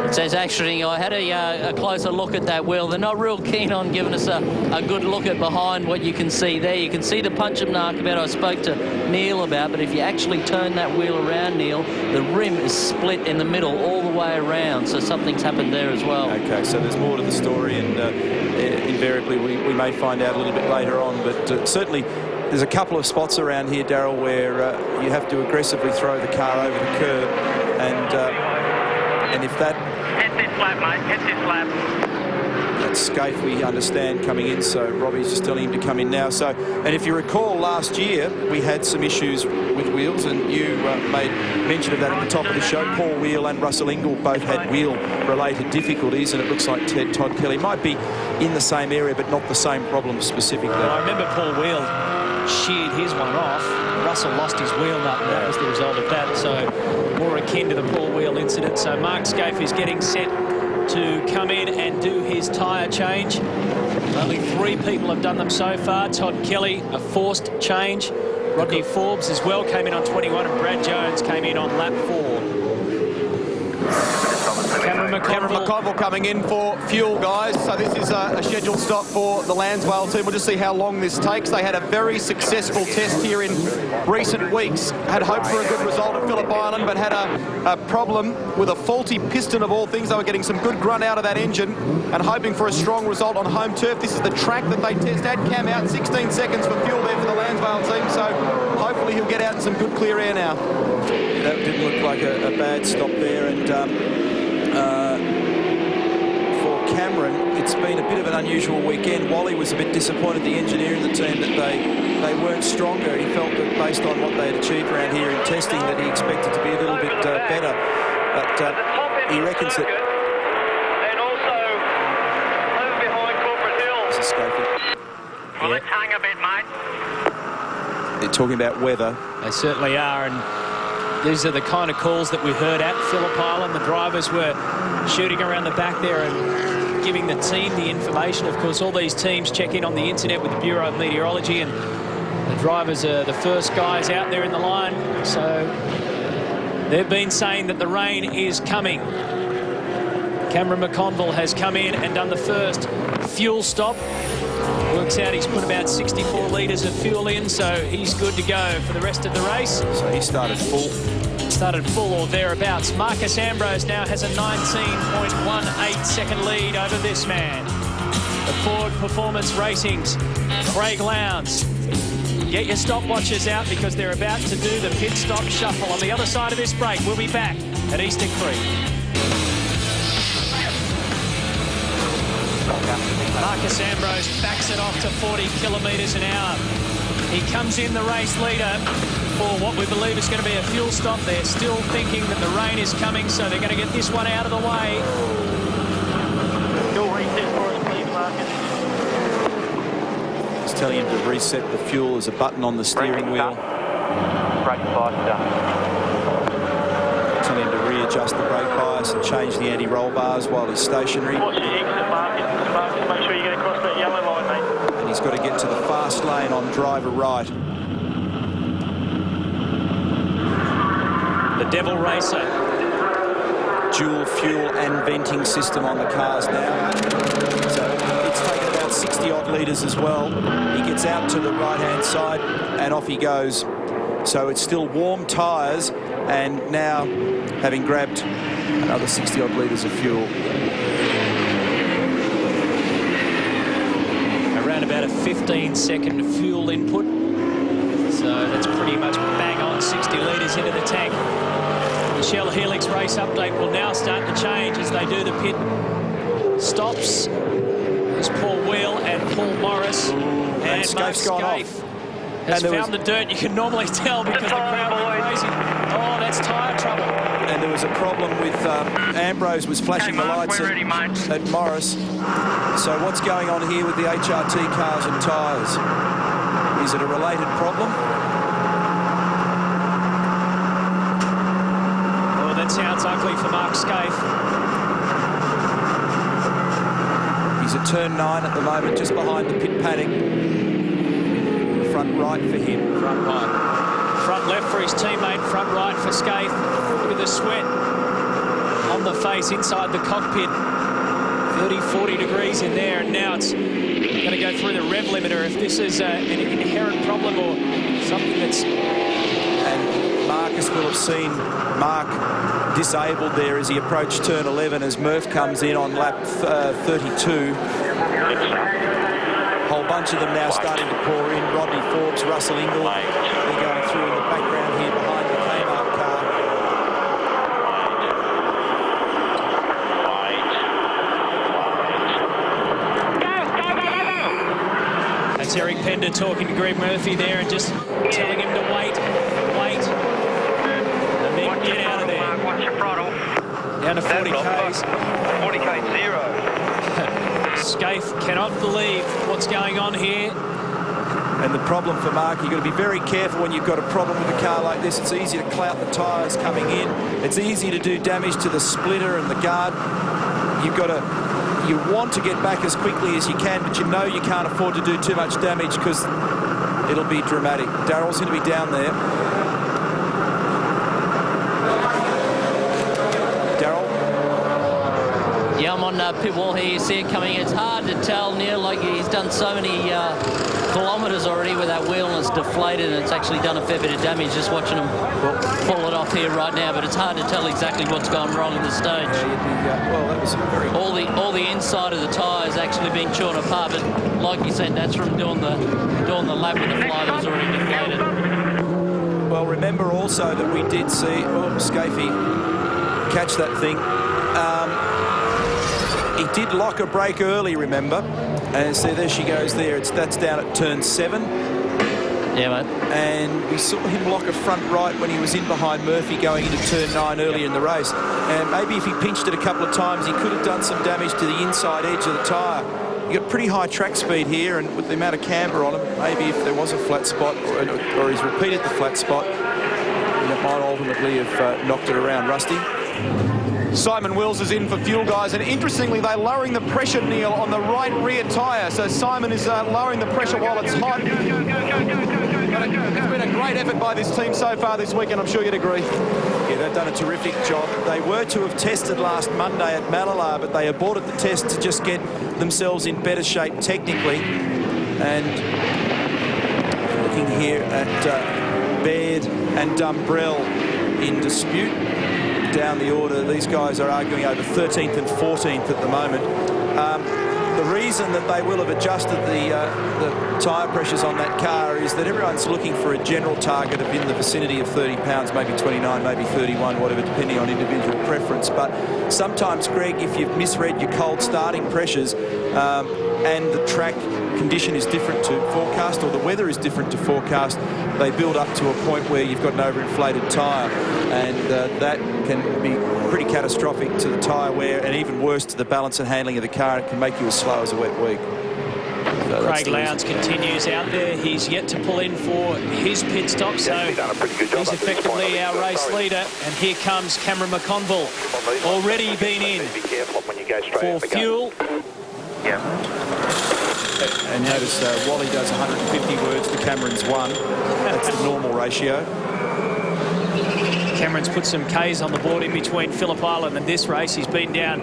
Speaker 5: It says actually, I had a closer look at that wheel. They're not real keen on giving us a good look at behind what you can see there. You can see the punch and mark about I spoke to Neil about, but if you actually turn that wheel around, Neil, the rim is split in the middle all the way around, so something's happened there as well.
Speaker 3: Okay, so there's more to the story, and invariably we may find out a little bit later on, but certainly there's a couple of spots around here, Darryl, where you have to aggressively throw the car over the curb, and if that...
Speaker 7: Hit this lap, mate. Hit this lap.
Speaker 3: That's Scaife, we understand, coming in, so Robbie's just telling him to come in now. So, and if you recall, last year we had some issues with wheels, and you made mention of that at the top of the show. Paul Wheel and Russell Ingall both had wheel-related difficulties, and it looks like Todd Kelly might be in the same area, but not the same problem specifically.
Speaker 2: Well, I remember Paul Wheel sheared his one off. Russell lost his wheel nut, and that was the result of that. So more akin to the Paul Wheel incident. So Mark Scaife is getting set to come in and do his tyre change. Only 3 people have done them so far. Todd Kelly, a forced change. Rodney Forbes as well came in on 21, and Brad Jones came in on lap 4. Cameron
Speaker 4: McConville coming in for fuel, guys. So this is a scheduled stop for the Lansvale team. We'll just see how long this takes. They had a very successful test here in recent weeks. Had hoped for a good result at Phillip Island, but had a problem with a faulty piston of all things. They were getting some good grunt out of that engine and hoping for a strong result on home turf. This is the track that they test at. Cam out 16 seconds for fuel there for the Lansvale team. So hopefully he'll get out in some good clear air now.
Speaker 3: That didn't look like a bad stop there, and for Cameron, it's been a bit of an unusual weekend. Wally was a bit disappointed, the engineer in the team, that they weren't stronger. He felt that based on what they had achieved around here in testing, that he expected to be a little bit better. But he reckons that...
Speaker 7: And also, move behind Corporate Hill.
Speaker 3: This is Scaife.
Speaker 7: Well, let's hang a bit, mate.
Speaker 3: They're talking about weather.
Speaker 2: They certainly are, and these are the kind of calls that we heard at Phillip Island. The drivers were shooting around the back there and giving the team the information. Of course, all these teams check in on the internet with the Bureau of Meteorology, and the drivers are the first guys out there in the line. So they've been saying that the rain is coming. Cameron McConville has come in and done the first fuel stop. Works out he's put about 64 litres of fuel in, so he's good to go for the rest of the race.
Speaker 3: So he started full.
Speaker 2: Started full or thereabouts. Marcus Ambrose now has a 19.18 second lead over this man. The Ford Performance Racing's Craig Lowndes. Get your stopwatches out because they're about to do the pit stop shuffle. On the other side of this break, we'll be back at Eastern Creek. Marcus Ambrose backs it off to 40 kilometres an hour. He comes in the race leader for what we believe is going to be a fuel stop. They're still thinking that the rain is coming, so they're going to get this one out of the way.
Speaker 7: Fuel reset for us, please, Marcus.
Speaker 3: He's telling him to reset the fuel. There's a button on the steering wheel.
Speaker 7: Brake bias done.
Speaker 3: Telling him to readjust the brake bias and change the anti-roll bars while he's stationary.
Speaker 7: Watch your exit, Marcus. Marcus, make sure you get across that yellow line, mate.
Speaker 3: And he's got to get to the fast lane on driver right.
Speaker 2: The Devil Racer.
Speaker 3: Dual fuel and venting system on the cars now. So it's taken about 60 odd litres as well. He gets out to the right-hand side and off he goes. So it's still warm tyres, and now having grabbed another 60 odd litres of fuel.
Speaker 2: Around about a 15-second fuel input. So that's pretty much bang on 60 litres into the tank. The Shell Helix race update will now start to change as they do the pit stops. There's Paul Wheel and Paul Morris. And Mark
Speaker 3: Scaife's gone
Speaker 2: Scaife
Speaker 3: off.
Speaker 2: has
Speaker 3: And there
Speaker 2: found the dirt. You can normally tell because the crowd went crazy. Oh, that's tyre trouble.
Speaker 3: And there was a problem with Ambrose was flashing the lights at Morris. So what's going on here with the HRT cars and tyres? Is it a related problem?
Speaker 2: Oh, that sounds ugly for Mark Scaife.
Speaker 3: He's at turn 9 at the moment, just behind the pit paddock. Front right for him.
Speaker 2: Front right. Front left for his teammate, front right for Scaife. Look at the sweat on the face inside the cockpit. 30, 40 degrees in there, and now it's going to go through the rev limiter. If this is an inherent problem or something that's...
Speaker 3: And Marcus will have seen Mark disabled there as he approached turn 11 as Murph comes in on lap 32. Whole bunch of them now starting to pour in. Rodney Forbes, Russell Ingall, they're going through in the background here behind the Kmart car.
Speaker 2: That's Eric Pender talking to Greg Murphy there and just telling him to wait. And then get out of there.
Speaker 7: Watch your throttle.
Speaker 2: Down to 40 Ks.
Speaker 7: 40K 0.
Speaker 2: Scaife cannot believe what's going on here.
Speaker 3: And the problem for Mark, you've got to be very careful when you've got a problem with a car like this. It's easy to clout the tyres coming in. It's easy to do damage to the splitter and the guard. You want to get back as quickly as you can, but you know you can't afford to do too much damage because it'll be dramatic. Darrell's going to be down there. Darrell?
Speaker 5: Yeah, I'm on pit wall here. You see it coming. It's hard to tell, Neil, like he's done so many kilometres already with that wheel and it's deflated and it's actually done a fair bit of damage just watching him pull it off here right now, but it's hard to tell exactly what's gone wrong at this stage.
Speaker 3: Well, that was very...
Speaker 5: All the inside of the tyres actually being torn apart, but like you said, that's from doing the lap with the fly that was already deflated.
Speaker 3: Well, remember also that we did see... Oh, Scaife catch that thing. He did lock a brake early, remember? And so there she goes there. That's down at turn 7.
Speaker 5: Yeah, mate.
Speaker 3: And we saw him lock a front right when he was in behind Murphy going into turn 9 earlier in the race. And maybe if he pinched it a couple of times, he could have done some damage to the inside edge of the tyre. You got pretty high track speed here, and with the amount of camber on him, maybe if there was a flat spot or he's repeated the flat spot, that might ultimately have knocked it around. Rusty?
Speaker 4: Simon Wills is in for fuel, guys, and interestingly, they're lowering the pressure, Neil, on the right rear tyre. So Simon is lowering the pressure while it's hot. But it's been a great effort by this team so far this week, and I'm sure you'd agree.
Speaker 3: Yeah, they've done a terrific job. They were to have tested last Monday at Mallala, but they aborted the test to just get themselves in better shape technically. And looking here at Baird and Dumbrell in dispute. Down the order, these guys are arguing over 13th and 14th at the moment. The reason that they will have adjusted the tyre pressures on that car is that everyone's looking for a general target of in the vicinity of 30 pounds, maybe 29, maybe 31, whatever, depending on individual preference. But sometimes, Greg, if you've misread your cold starting pressures and the track condition is different to forecast or the weather is different to forecast, they build up to a point where you've got an overinflated tyre, and that can be pretty catastrophic to the tyre wear and even worse to the balance and handling of the car. It can make you as slow as a wet week. So
Speaker 2: Craig Lowndes continues out there. He's yet to pull in for his pit stop, so he's effectively our race leader. And here comes Cameron McConville, already been in for fuel.
Speaker 7: Yeah.
Speaker 3: And notice Wally does 150 words to Cameron's 1. That's the normal ratio.
Speaker 2: Cameron's put some Ks on the board in between Phillip Island and this race. He's been down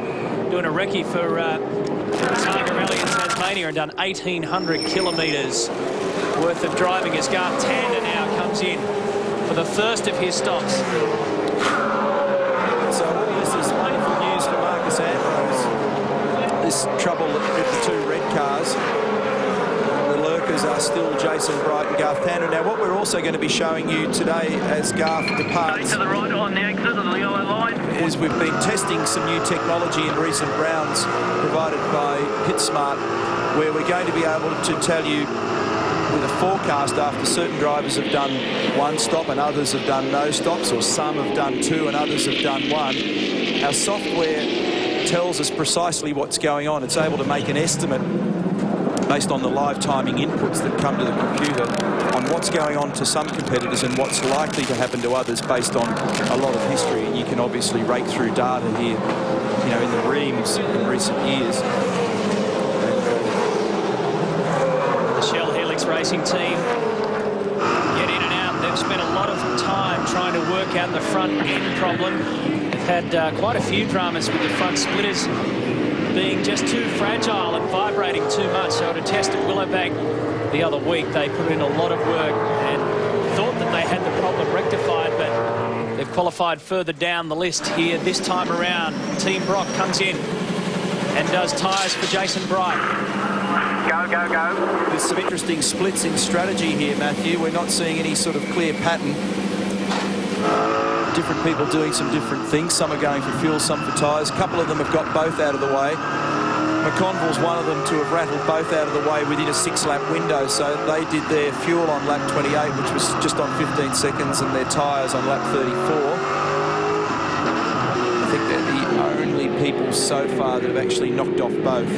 Speaker 2: doing a recce for Targa Rally in Tasmania and done 1,800 kilometres worth of driving as Garth Tander now comes in for the first of his stops.
Speaker 3: So this is painful news for Marcus Ambrose. This trouble with the two red cars. workers are still Jason Bright and Garth Tander. Now, what we're also going to be showing you today as Garth departs
Speaker 7: to the right on the exit of the yellow line.
Speaker 3: is we've been testing some new technology in recent rounds provided by PitSmart, where we're going to be able to tell you with a forecast after certain drivers have done one stop and others have done no stops, or some have done two and others have done one. Our software tells us precisely what's going on. It's able to make an estimate based on the live timing inputs that come to the computer on what's going on to some competitors and what's likely to happen to others based on a lot of history. And you can obviously rake through data here, you know, in the reams in recent years.
Speaker 2: The Shell Helix Racing team get in and out. They've spent a lot of time trying to work out the front end problem. They've had quite a few dramas with the front splitters being just too fragile and vibrating too much. So to test at Willowbank the other week, they put in a lot of work and thought that they had the problem rectified, but they've qualified further down the list here this time around. Team Brock comes in and does tyres for Jason Bright.
Speaker 7: Go, go, go.
Speaker 3: There's some interesting splits in strategy here, Matthew. We're not seeing any sort of clear pattern. Different people doing some different things. Some are going for fuel, some for tyres. A couple of them have got both out of the way. McConville's one of them to have rattled both out of the way within a 6-lap window. So they did their fuel on lap 28, which was just on 15 seconds, and their tyres on lap 34. I think they're the only people so far that have actually knocked off both.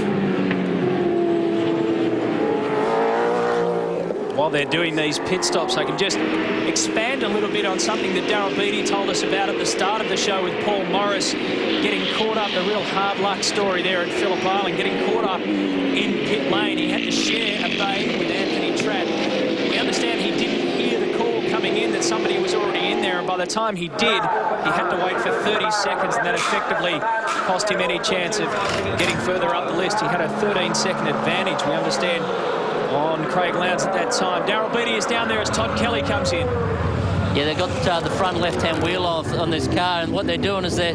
Speaker 2: While they're doing these pit stops, I can just expand a little bit on something that Darryl Beattie told us about at the start of the show with Paul Morris getting caught up, the real hard luck story there at Phillip Island, getting caught up in pit lane. He had to share a bay with Anthony Trapp. We understand he didn't hear the call coming in that somebody was already in there, and by the time he did, he had to wait for 30 seconds, and that effectively cost him any chance of getting further up the list. He had a 13-second advantage, we understand, on Craig Lowndes at that time. Darryl Beattie is down there as Todd Kelly comes in.
Speaker 5: Yeah, they've got the front left-hand wheel off on this car, and what they're doing is they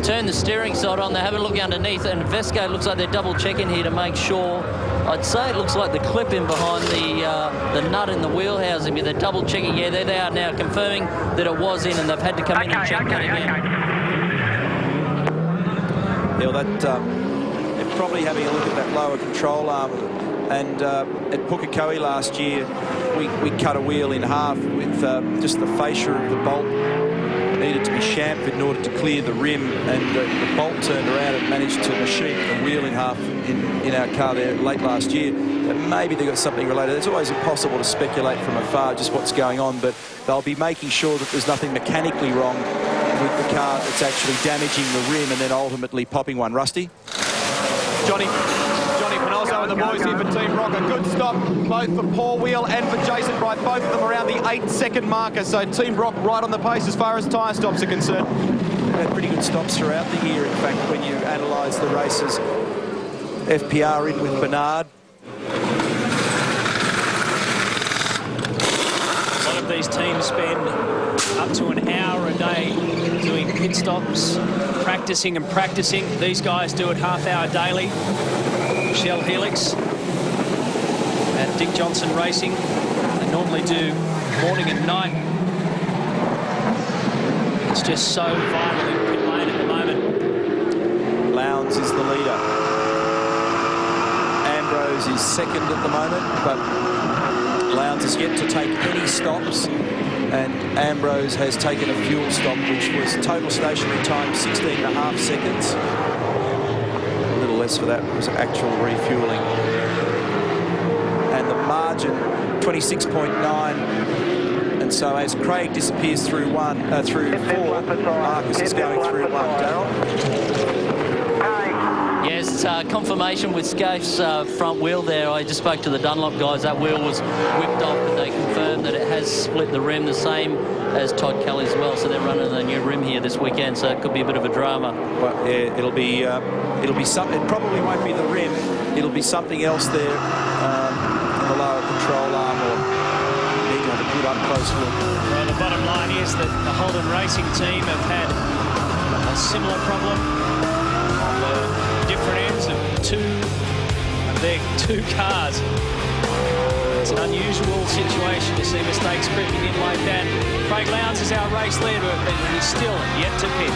Speaker 5: turn the steering side on. They have a look underneath, and Vesco looks like they're double-checking here to make sure. I'd say it looks like the clip-in behind the nut in the wheel housing. They're double-checking. Yeah, there they are now, confirming that it was in, and they've had to come in and check that again.
Speaker 3: Yeah, well, they're probably having a look at that lower control arm. And at Pukekohe last year, we cut a wheel in half with just the fascia of the bolt needed to be chamfered in order to clear the rim, and the bolt turned around and managed to machine the wheel in half in our car there late last year. And maybe they got something related. It's always impossible to speculate from afar just what's going on, but they'll be making sure that there's nothing mechanically wrong with the car that's actually damaging the rim and then ultimately popping one. Rusty?
Speaker 4: Johnny Panozzo and the boys here for Team Rock. A good stop, both for Paul Wheel and for Jason Bright. Both of them around the 8-second marker. So Team Rock right on the pace as far as tyre stops are concerned.
Speaker 3: They've had pretty good stops throughout the year, in fact, when you analyse the races. FPR in with Bernard.
Speaker 2: A lot of these teams spend up to an hour a day doing pit stops, practicing and practicing. These guys do it half-hour daily. Shell Helix at Dick Johnson Racing. They normally do morning and night. It's just so vital in pit lane at the moment.
Speaker 3: Lowndes is the leader. Ambrose is second at the moment, but Lowndes has yet to take any stops, and Ambrose has taken a fuel stop, which was total stationary time 16.5 seconds. A little less for that was actual refueling. And the margin 26.9. And so as Craig disappears through four, Marcus is going through one. Darryl?
Speaker 5: Yes, confirmation with Scaife's front wheel there. I just spoke to the Dunlop guys. That wheel was whipped off, and they confirmed that it has split the rim, the same as Todd Kelly as well. So they're running a new rim here this weekend, so it could be a bit of a drama.
Speaker 3: Well, yeah, it'll be something. It probably won't be the rim. It'll be something else there in the lower control arm, or need to have a good up-close look.
Speaker 2: Well, the bottom line is that the Holden Racing team have had a similar problem on the different ends of their two cars. It's an unusual situation to see mistakes creeping in like that. Craig Lowndes is our race leader, but he's still yet to pit.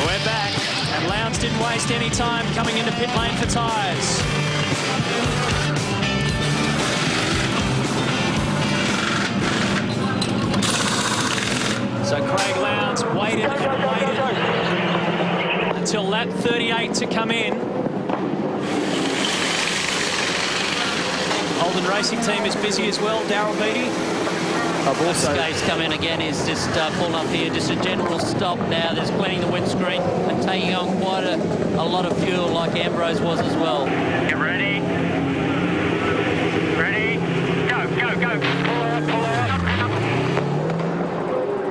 Speaker 2: We're back, and Lowndes didn't waste any time coming into pit lane for tyres. So Craig Lowndes waited and waited until lap 38 to come in. Holden Racing Team is busy as well. Darryl Beattie.
Speaker 5: I've also... Skate's come in again. He's just pulled up here. Just a general stop now. There's cleaning the windscreen and taking on quite a lot of fuel like Ambrose was as well.
Speaker 7: Get ready. Ready. Go, go, go. Pull out.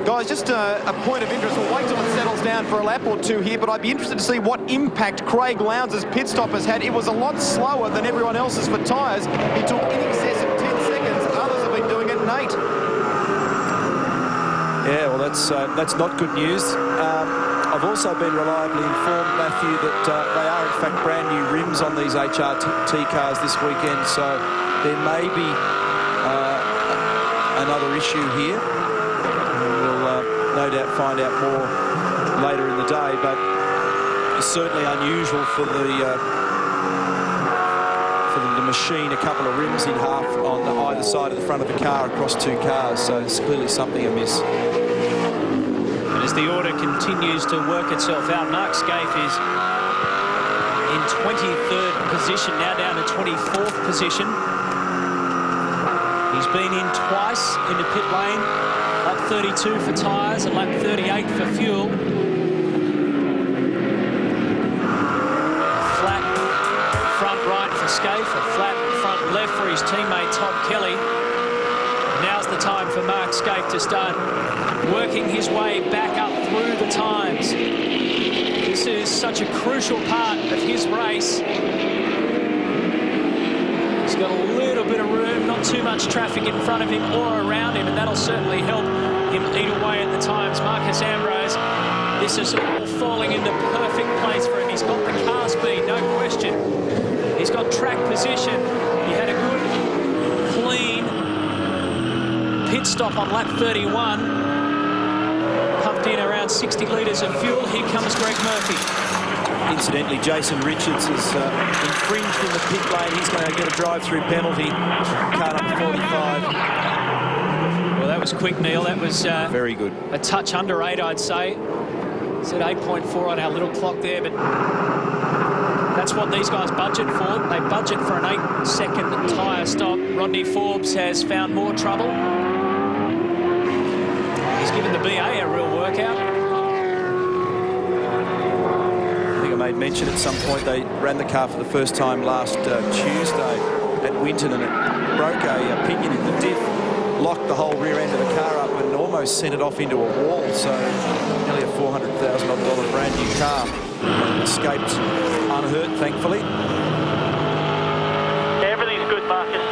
Speaker 4: Guys, just a point of interest. We'll wait till it settles down for a lap or two here, but I'd be interested to see what impact Craig Lowndes' pit stop has had. It was a lot slower than everyone else's for tyres. He took in excess of 10 seconds. Others have been doing it in 8.
Speaker 3: Yeah, well, that's not good news. I've also been reliably informed, Matthew, that they are in fact brand new rims on these HRT cars this weekend, so there may be another issue here. We'll no doubt find out more later in the day, but it's certainly unusual for the machine, a couple of rims in half on either side of the front of the car across 2 cars, so there's clearly something amiss.
Speaker 2: And as the order continues to work itself out, Mark Skaife is in 23rd position, now down to 24th position. He's been in twice in the pit lane, lap 32 for tyres and lap 38 for fuel. Flat front right for Skaife, a flat front left for his teammate Todd Kelly. Now's the time for Mark Skaife to start working his way back up through the times. This is such a crucial part of his race. He's got a little bit of room, not too much traffic in front of him or around him, and that'll certainly help him eat away at the times. Marcus Ambrose, this is all falling into perfect place for him. He's got the car speed, no question. He's got track position. He had a good, clean pit stop on lap 31. Pumped in around 60 litres of fuel. Here comes Greg Murphy.
Speaker 3: Incidentally, Jason Richards has infringed in the pit lane. He's going to get a drive-through penalty. Car number 45.
Speaker 2: Well, that was quick, Neil. That was
Speaker 3: very good.
Speaker 2: A touch under 8, I'd say. It's at 8.4 on our little clock there, but that's what these guys budget for. They budget for an 8-second tyre stop. Rodney Forbes has found more trouble. He's given the BA a real workout.
Speaker 3: I think I made mention at some point they ran the car for the first time last Tuesday at Winton, and it broke a pinion in the diff, locked the whole rear end of the car up and almost sent it off into a wall. So nearly a $400,000 brand new car. Escaped unhurt, thankfully.
Speaker 7: Everything's good, Marcus.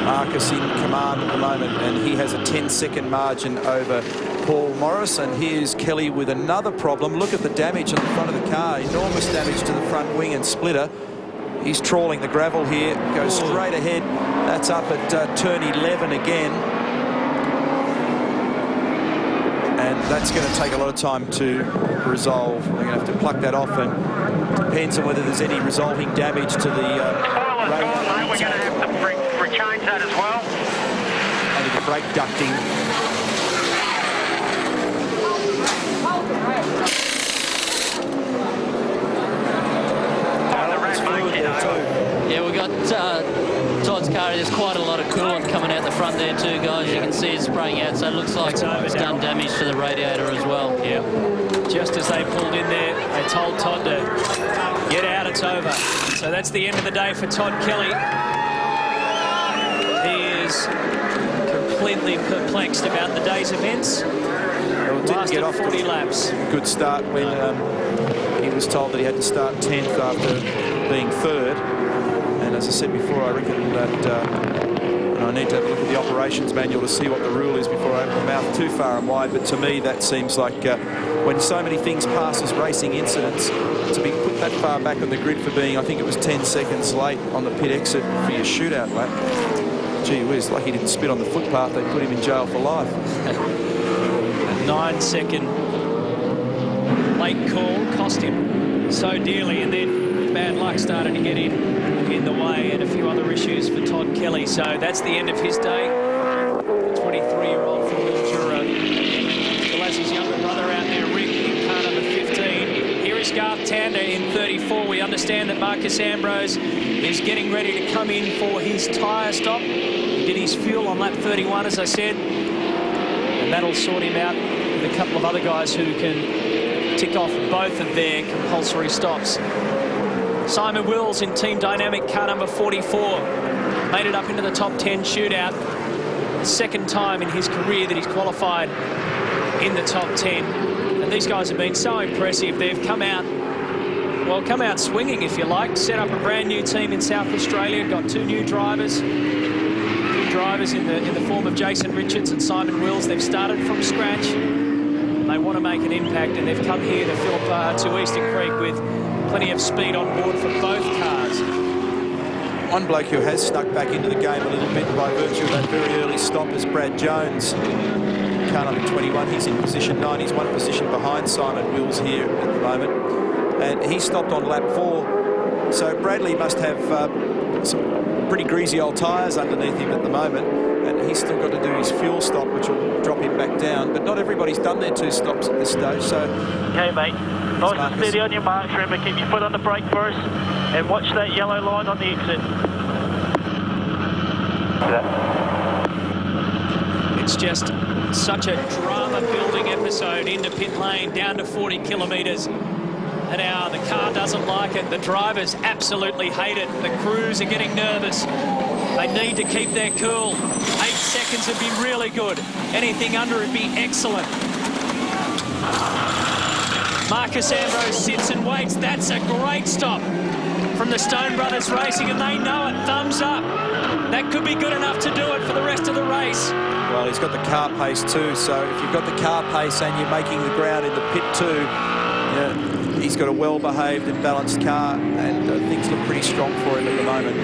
Speaker 3: Marcus in command at the moment, and he has a 10-second margin over Paul Morris. And here's Kelly with another problem. Look at the damage on the front of the car. Enormous damage to the front wing and splitter. He's trawling the gravel here, goes straight ahead. That's up at turn 11 again. And that's going to take a lot of time to resolve. They're going to have to pluck that off, and it depends on whether there's any resolving damage to the
Speaker 7: We're going to have to rechange that as well.
Speaker 3: and the brake ducting.
Speaker 5: Yeah, we've got Todd's car. There's quite a lot of coolant coming out the front there too, guys. You can see it spraying out, so it looks like it's done damage to the radiator as well.
Speaker 2: Yeah. Just as they pulled in there, they told Todd to get out, it's over. So that's the end of the day for Todd Kelly. He is completely perplexed about the day's events.
Speaker 3: Well, didn't get off
Speaker 2: 40 laps.
Speaker 3: Good start when he was told that he had to start 10th after being 3rd. And as I said before, I reckon that I need to have a look at the operations manual to see what the rule is before I open my mouth too far and wide. But to me, that seems like when so many things pass as racing incidents, to be put that far back on the grid for being, I think it was 10 seconds late on the pit exit for your shootout lap. Gee whiz, like he didn't spit on the footpath, they put him in jail for life.
Speaker 2: A 9-second late call cost him so dearly, and then bad luck started to get in the way, and a few other issues for Todd Kelly. So that's the end of his day. 23-year-old from Mildura. Still has his younger brother out there, Rick, in car number 15. Here is Garth Tander in 34. We understand that Marcus Ambrose is getting ready to come in for his tyre stop. He did his fuel on lap 31, as I said, and that'll sort him out with a couple of other guys who can tick off both of their compulsory stops. Simon Wills in Team Dynamic car number 44 made it up into the top 10 shootout. The second time in his career that he's qualified in the top 10. And these guys have been so impressive. They've come out swinging, if you like. Set up a brand new team in South Australia. Got two new drivers. New drivers in the form of Jason Richards and Simon Wills. They've started from scratch. They want to make an impact, and they've come here to Eastern Creek with plenty of speed on board for both cars.
Speaker 3: One bloke who has snuck back into the game a little bit by virtue of that very early stop is Brad Jones. Car number 21, he's in position 9. He's one position behind Simon Wills here at the moment. And he stopped on lap 4. So Bradley must have some pretty greasy old tyres underneath him at the moment. And he's still got to do his fuel stop, which will drop him back down. But not everybody's done their 2 stops at this stage, so...
Speaker 8: Okay, mate. Nice and steady on your marks. Remember, keep your foot on the brake first and watch that yellow line on the exit.
Speaker 2: It's just such a drama-building episode into pit lane, down to 40 kilometres an hour. The car doesn't like it. The drivers absolutely hate it. The crews are getting nervous. They need to keep their cool. 8 seconds would be really good. Anything under would be excellent. Marcus Ambrose sits and waits. That's a great stop from the Stone Brothers Racing, and they know it. Thumbs up. That could be good enough to do it for the rest of the race.
Speaker 3: Well, he's got the car pace too, so if you've got the car pace and you're making the ground in the pit too, yeah, he's got a well-behaved and balanced car, and things look pretty strong for him at the moment.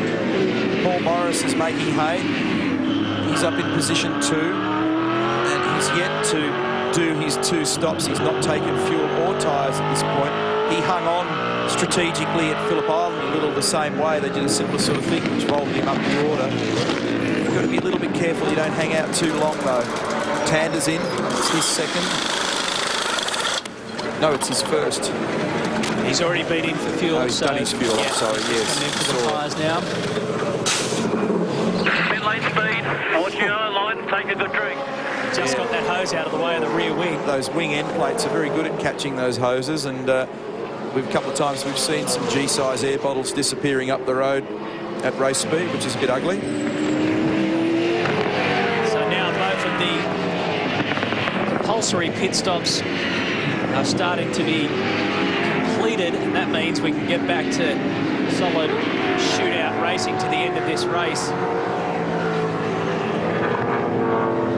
Speaker 3: Paul Morris is making hay. He's up in position 2, and he's yet to do his 2 stops. He's not taken fuel or tyres at this point. He hung on strategically at Phillip Island a little the same way. They did a similar sort of thing, which rolled him up the order. You've got to be a little bit careful you don't hang out too long, though. Tander's in. It's his second. No, it's his first.
Speaker 2: He's already been in for fuel.
Speaker 3: Oh, he's done his fuel.
Speaker 2: Yeah,
Speaker 3: sorry, yes.
Speaker 2: Coming in for the tyres now.
Speaker 7: Pit lane speed. Watch your own line. Take a good drink.
Speaker 2: Just got that hose out of the way of the rear wing.
Speaker 3: Those wing end plates are very good at catching those hoses, and a couple of times we've seen some G-size air bottles disappearing up the road at race speed, which is a bit ugly.
Speaker 2: So now both of the compulsory pit stops are starting to be completed, and that means we can get back to solid shootout racing to the end of this race.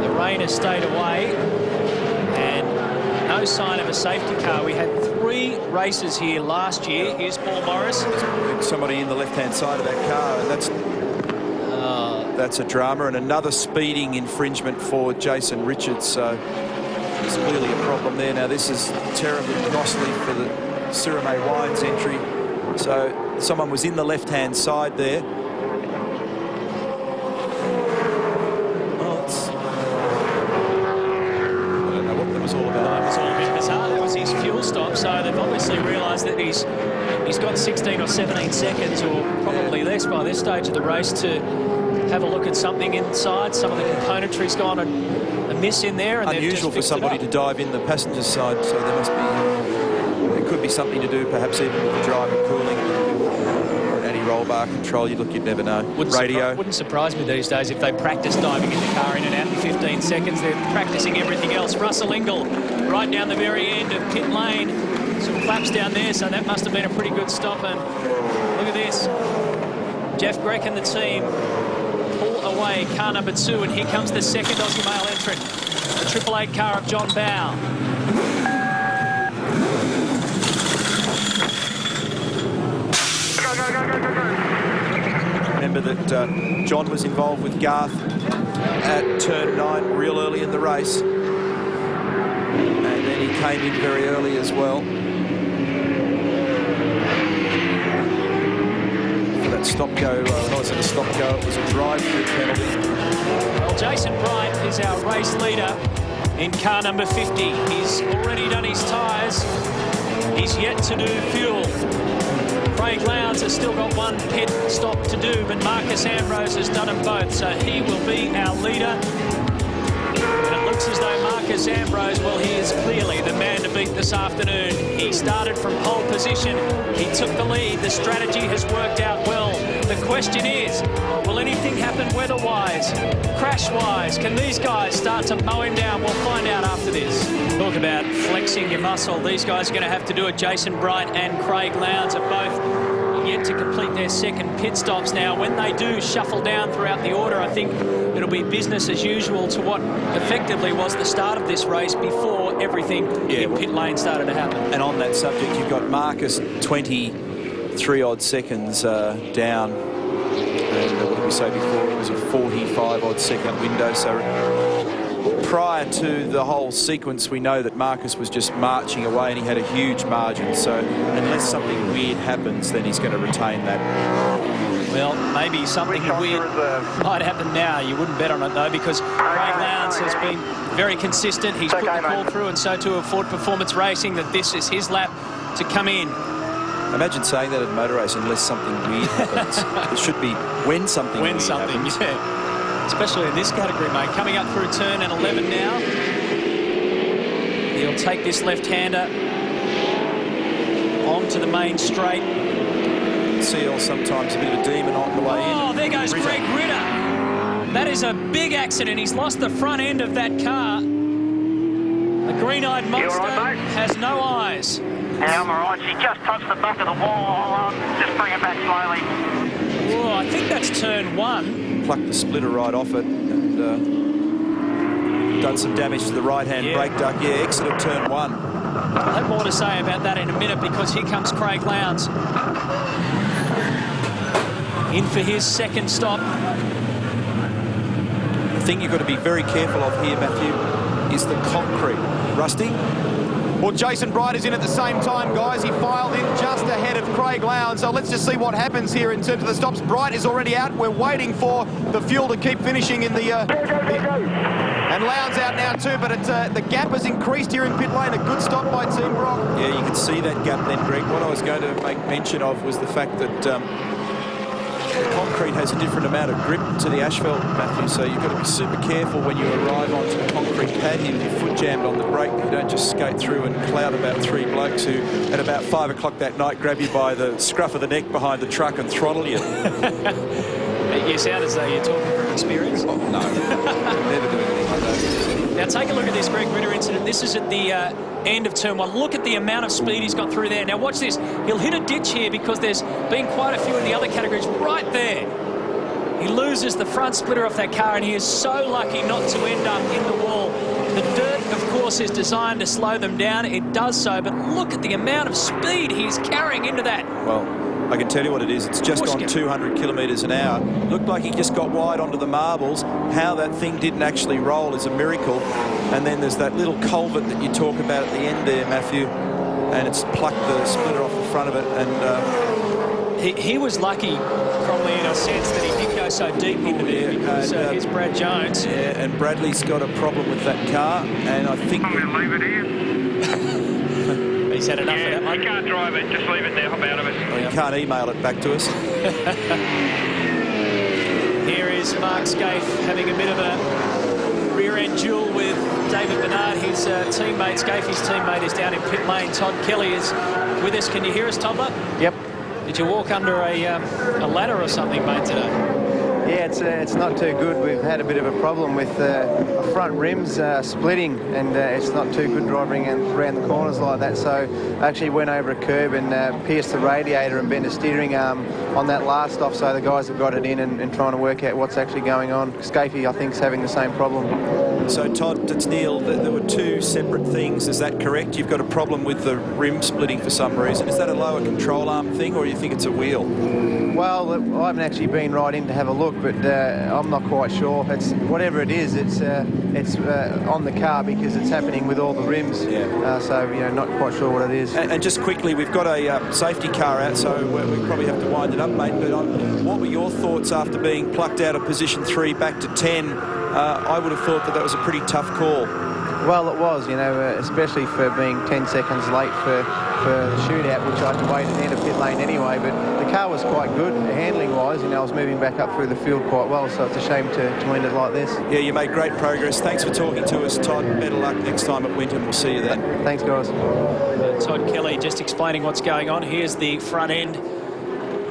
Speaker 2: The rain has stayed away, and no sign of a safety car. We had 3 races here last year. Here's Paul Morris.
Speaker 3: There's somebody in the left-hand side of that car, and that's a drama, and another speeding infringement for Jason Richards. So there's clearly a problem there. Now this is terribly costly for the Sirame Wines entry. So someone was in the left-hand side there.
Speaker 2: So they've obviously realised that he's got 16 or 17 seconds, or probably less by this stage of the race, to have a look at something inside. Some of the componentry's gone amiss in there, and
Speaker 3: unusual for somebody to dive in the passenger side. So there could be something to do, perhaps even with the driver cooling or an anti-roll bar control. You'd never know.
Speaker 2: Wouldn't surprise me these days if they practice diving in the car in and out in 15 seconds. They're practicing everything else. Russell Ingall right down the very end of pit lane. Some claps down there, so that must have been a pretty good stop. And look at this. Jeff Greck and the team pull away car number 2, and here comes the second Aussie male entrant, the 888 car of John Bowe.
Speaker 3: remember that John was involved with Garth at turn 9 real early in the race. And then he came in very early as well. For that stop-go, no, it wasn't a stop-go, it was a drive-through penalty.
Speaker 2: Well, Jason Bright is our race leader in car number 50. He's already done his tyres. He's yet to do fuel. Craig Lowndes has still got one pit stop to do, but Marcus Ambrose has done them both, so he will be our leader. And it looks as though Marcus Ambrose, well, he is clearly the man to beat this afternoon. He started from pole position. He took the lead. The strategy has worked out well. The question is, will anything happen weather-wise, crash-wise? Can these guys start to mow him down? We'll find out after this. Talk about flexing your muscle. These guys are going to have to do it. Jason Bright and Craig Lowndes are both yet to complete their second pit stops now. When they do shuffle down throughout the order, I think it'll be business as usual to what effectively was the start of this race before everything in pit lane started to happen.
Speaker 3: And on that subject, you've got Marcus 23 odd seconds down. And what did we say before? It was a 45 odd second window. So prior to the whole sequence, we know that Marcus was just marching away and he had a huge margin. So unless something weird happens, then he's going to retain that.
Speaker 2: Well, maybe something weird might happen now. You wouldn't bet on it, though, because Craig Lowndes has been very consistent. He's put the call through, and so too have Ford Performance Racing, that this is his lap to come in.
Speaker 3: Imagine saying that at motor race, unless something weird happens. It should be when something weird happens.
Speaker 2: Yeah. Especially in this category, mate. Coming up through turn 11 now. He'll take this left-hander onto the main straight.
Speaker 3: CL sometimes a bit of a demon on the way in.
Speaker 2: Oh, there goes Greg Ritter. That is a big accident. He's lost the front end of that car. The green-eyed monster has no eyes.
Speaker 7: Yeah, I'm all right. She just touched the back of the wall. I'll just bring it back slowly.
Speaker 2: Oh, I think that's turn 1.
Speaker 3: Plucked the splitter right off it and done some damage to the right-hand brake duct. Yeah, exit of turn 1.
Speaker 2: I'll have more to say about that in a minute, because here comes Craig Lowndes in for his second stop.
Speaker 3: The thing you've got to be very careful of here, Matthew, is the concrete. Rusty?
Speaker 4: Well, Jason Bright is in at the same time, guys. He filed in just ahead of Craig Lowndes. So let's just see what happens here in terms of the stops. Bright is already out. We're waiting for the fuel to keep finishing in the... And Lowndes out now too, but the gap has increased here in pit lane. A good stop by Team Brock.
Speaker 3: Yeah, you can see that gap then, Greg. What I was going to make mention of was the fact that the concrete has a different amount of grip to the asphalt, Matthew, so you've got to be super careful when you arrive onto the concrete pad here with your foot jammed on the brake. You don't just skate through and cloud about 3 blokes who, at about 5 o'clock that night, grab you by the scruff of the neck behind the truck and throttle you.
Speaker 2: You sound as though you're talking from experience.
Speaker 3: Oh, no. Never do anything like that.
Speaker 2: Now take a look at this Greg Ritter incident. This is at the end of turn 1. Look at the amount of speed he's got through there. Now watch this. He'll hit a ditch here because there's been quite a few in the other categories right there. He loses the front splitter off that car, and he is so lucky not to end up in the wall. The dirt, of course, is designed to slow them down. It does so, but look at the amount of speed he's carrying into that.
Speaker 3: Well, I can tell you what it is. It's just on 200 kilometres an hour. Looked like he just got wide onto the marbles. How that thing didn't actually roll is a miracle. And then there's that little culvert that you talk about at the end there, Matthew, and it's plucked the splitter off the front of it. And
Speaker 2: he was lucky, probably in a sense, that he didn't go so deep into there, because here's Brad Jones.
Speaker 3: Yeah, and Bradley's got a problem with that car, and I think...
Speaker 7: I'm going to leave it here.
Speaker 2: He's had enough of that, mate.
Speaker 7: You can't drive it, just leave it there, hop out of it.
Speaker 3: Well, you can't email it back to us.
Speaker 2: Here is Mark Scaife having a bit of a rear-end duel with David Bernard, his teammate. Scaife's teammate is down in pit lane. Todd Kelly is with us. Can you hear us, Toddler?
Speaker 9: Yep.
Speaker 2: Did you walk under a ladder or something, mate, today?
Speaker 9: Yeah, it's not too good. We've had a bit of a problem with front rims splitting, and it's not too good driving around the corners like that. So I actually went over a curb and pierced the radiator and bent a steering arm on that last off. So the guys have got it in and trying to work out what's actually going on. Scaife, I think, is having the same problem.
Speaker 3: So, Todd, it's Neil. There were 2 separate things. Is that correct? You've got a problem with the rim splitting for some reason. Is that a lower control arm thing, or do you think it's a wheel?
Speaker 9: Well, I haven't actually been right in to have a look, but I'm not quite sure. It's whatever it is. It's on the car because it's happening with all the rims.
Speaker 3: Yeah.
Speaker 9: So not quite sure what it is.
Speaker 3: And just quickly, we've got a safety car out, so we probably have to wind it up, mate. But what were your thoughts after being plucked out of position 3 back to 10? I would have thought that was a pretty tough call.
Speaker 9: Well, it was, especially for being 10 seconds late for the shootout, which I had to wait at the end of pit lane anyway. But the car was quite good handling-wise. I was moving back up through the field quite well, so it's a shame to end it like this.
Speaker 3: Yeah, you made great progress. Thanks for talking to us, Todd. Better luck next time at Winton. We'll see you then.
Speaker 9: Thanks, guys.
Speaker 2: Todd Kelly just explaining what's going on. Here's the front end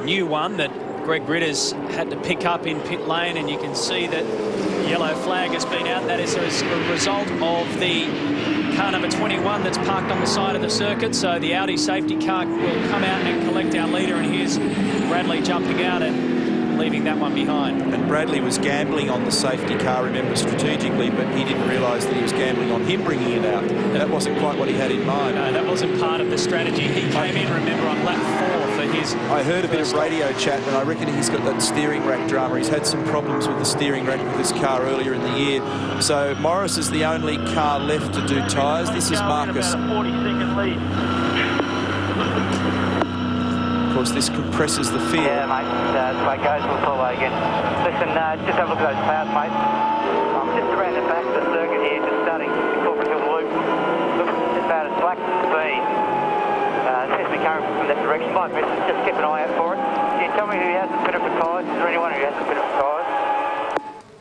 Speaker 2: new one that Greg Ritter's had to pick up in pit lane, and you can see that yellow flag has been out. That is a result of the car number 21 that's parked on the side of the circuit. So the Audi safety car will come out and collect our leader, and here's Bradley jumping out and leaving that one behind.
Speaker 3: And Bradley was gambling on the safety car, remember, strategically, but he didn't realise that he was gambling on him bringing it out. That wasn't quite what he had in mind.
Speaker 2: No, that wasn't part of the strategy. He came in, remember, on lap 4 for his...
Speaker 3: I heard a bit of radio chat, and I reckon he's got that steering rack drama. He's had some problems with the steering rack with his car earlier in the year. So Morris is the only car left to do tyres. This is Marcus.
Speaker 8: About a 40-second lead.
Speaker 3: Of course, this compresses the field.
Speaker 7: Yeah, mate. That's the way it goes. We'll pull away again. Listen, just have a look at those clouds, mate. I'm just around the back of the circuit here, just starting Corporation Loop. Looks about as black as can be. Seems to be coming from that direction. Might miss it. Just keep an eye out for it. Can you tell me who hasn't fit up for tyres? Is there anyone who hasn't fit up for tyres?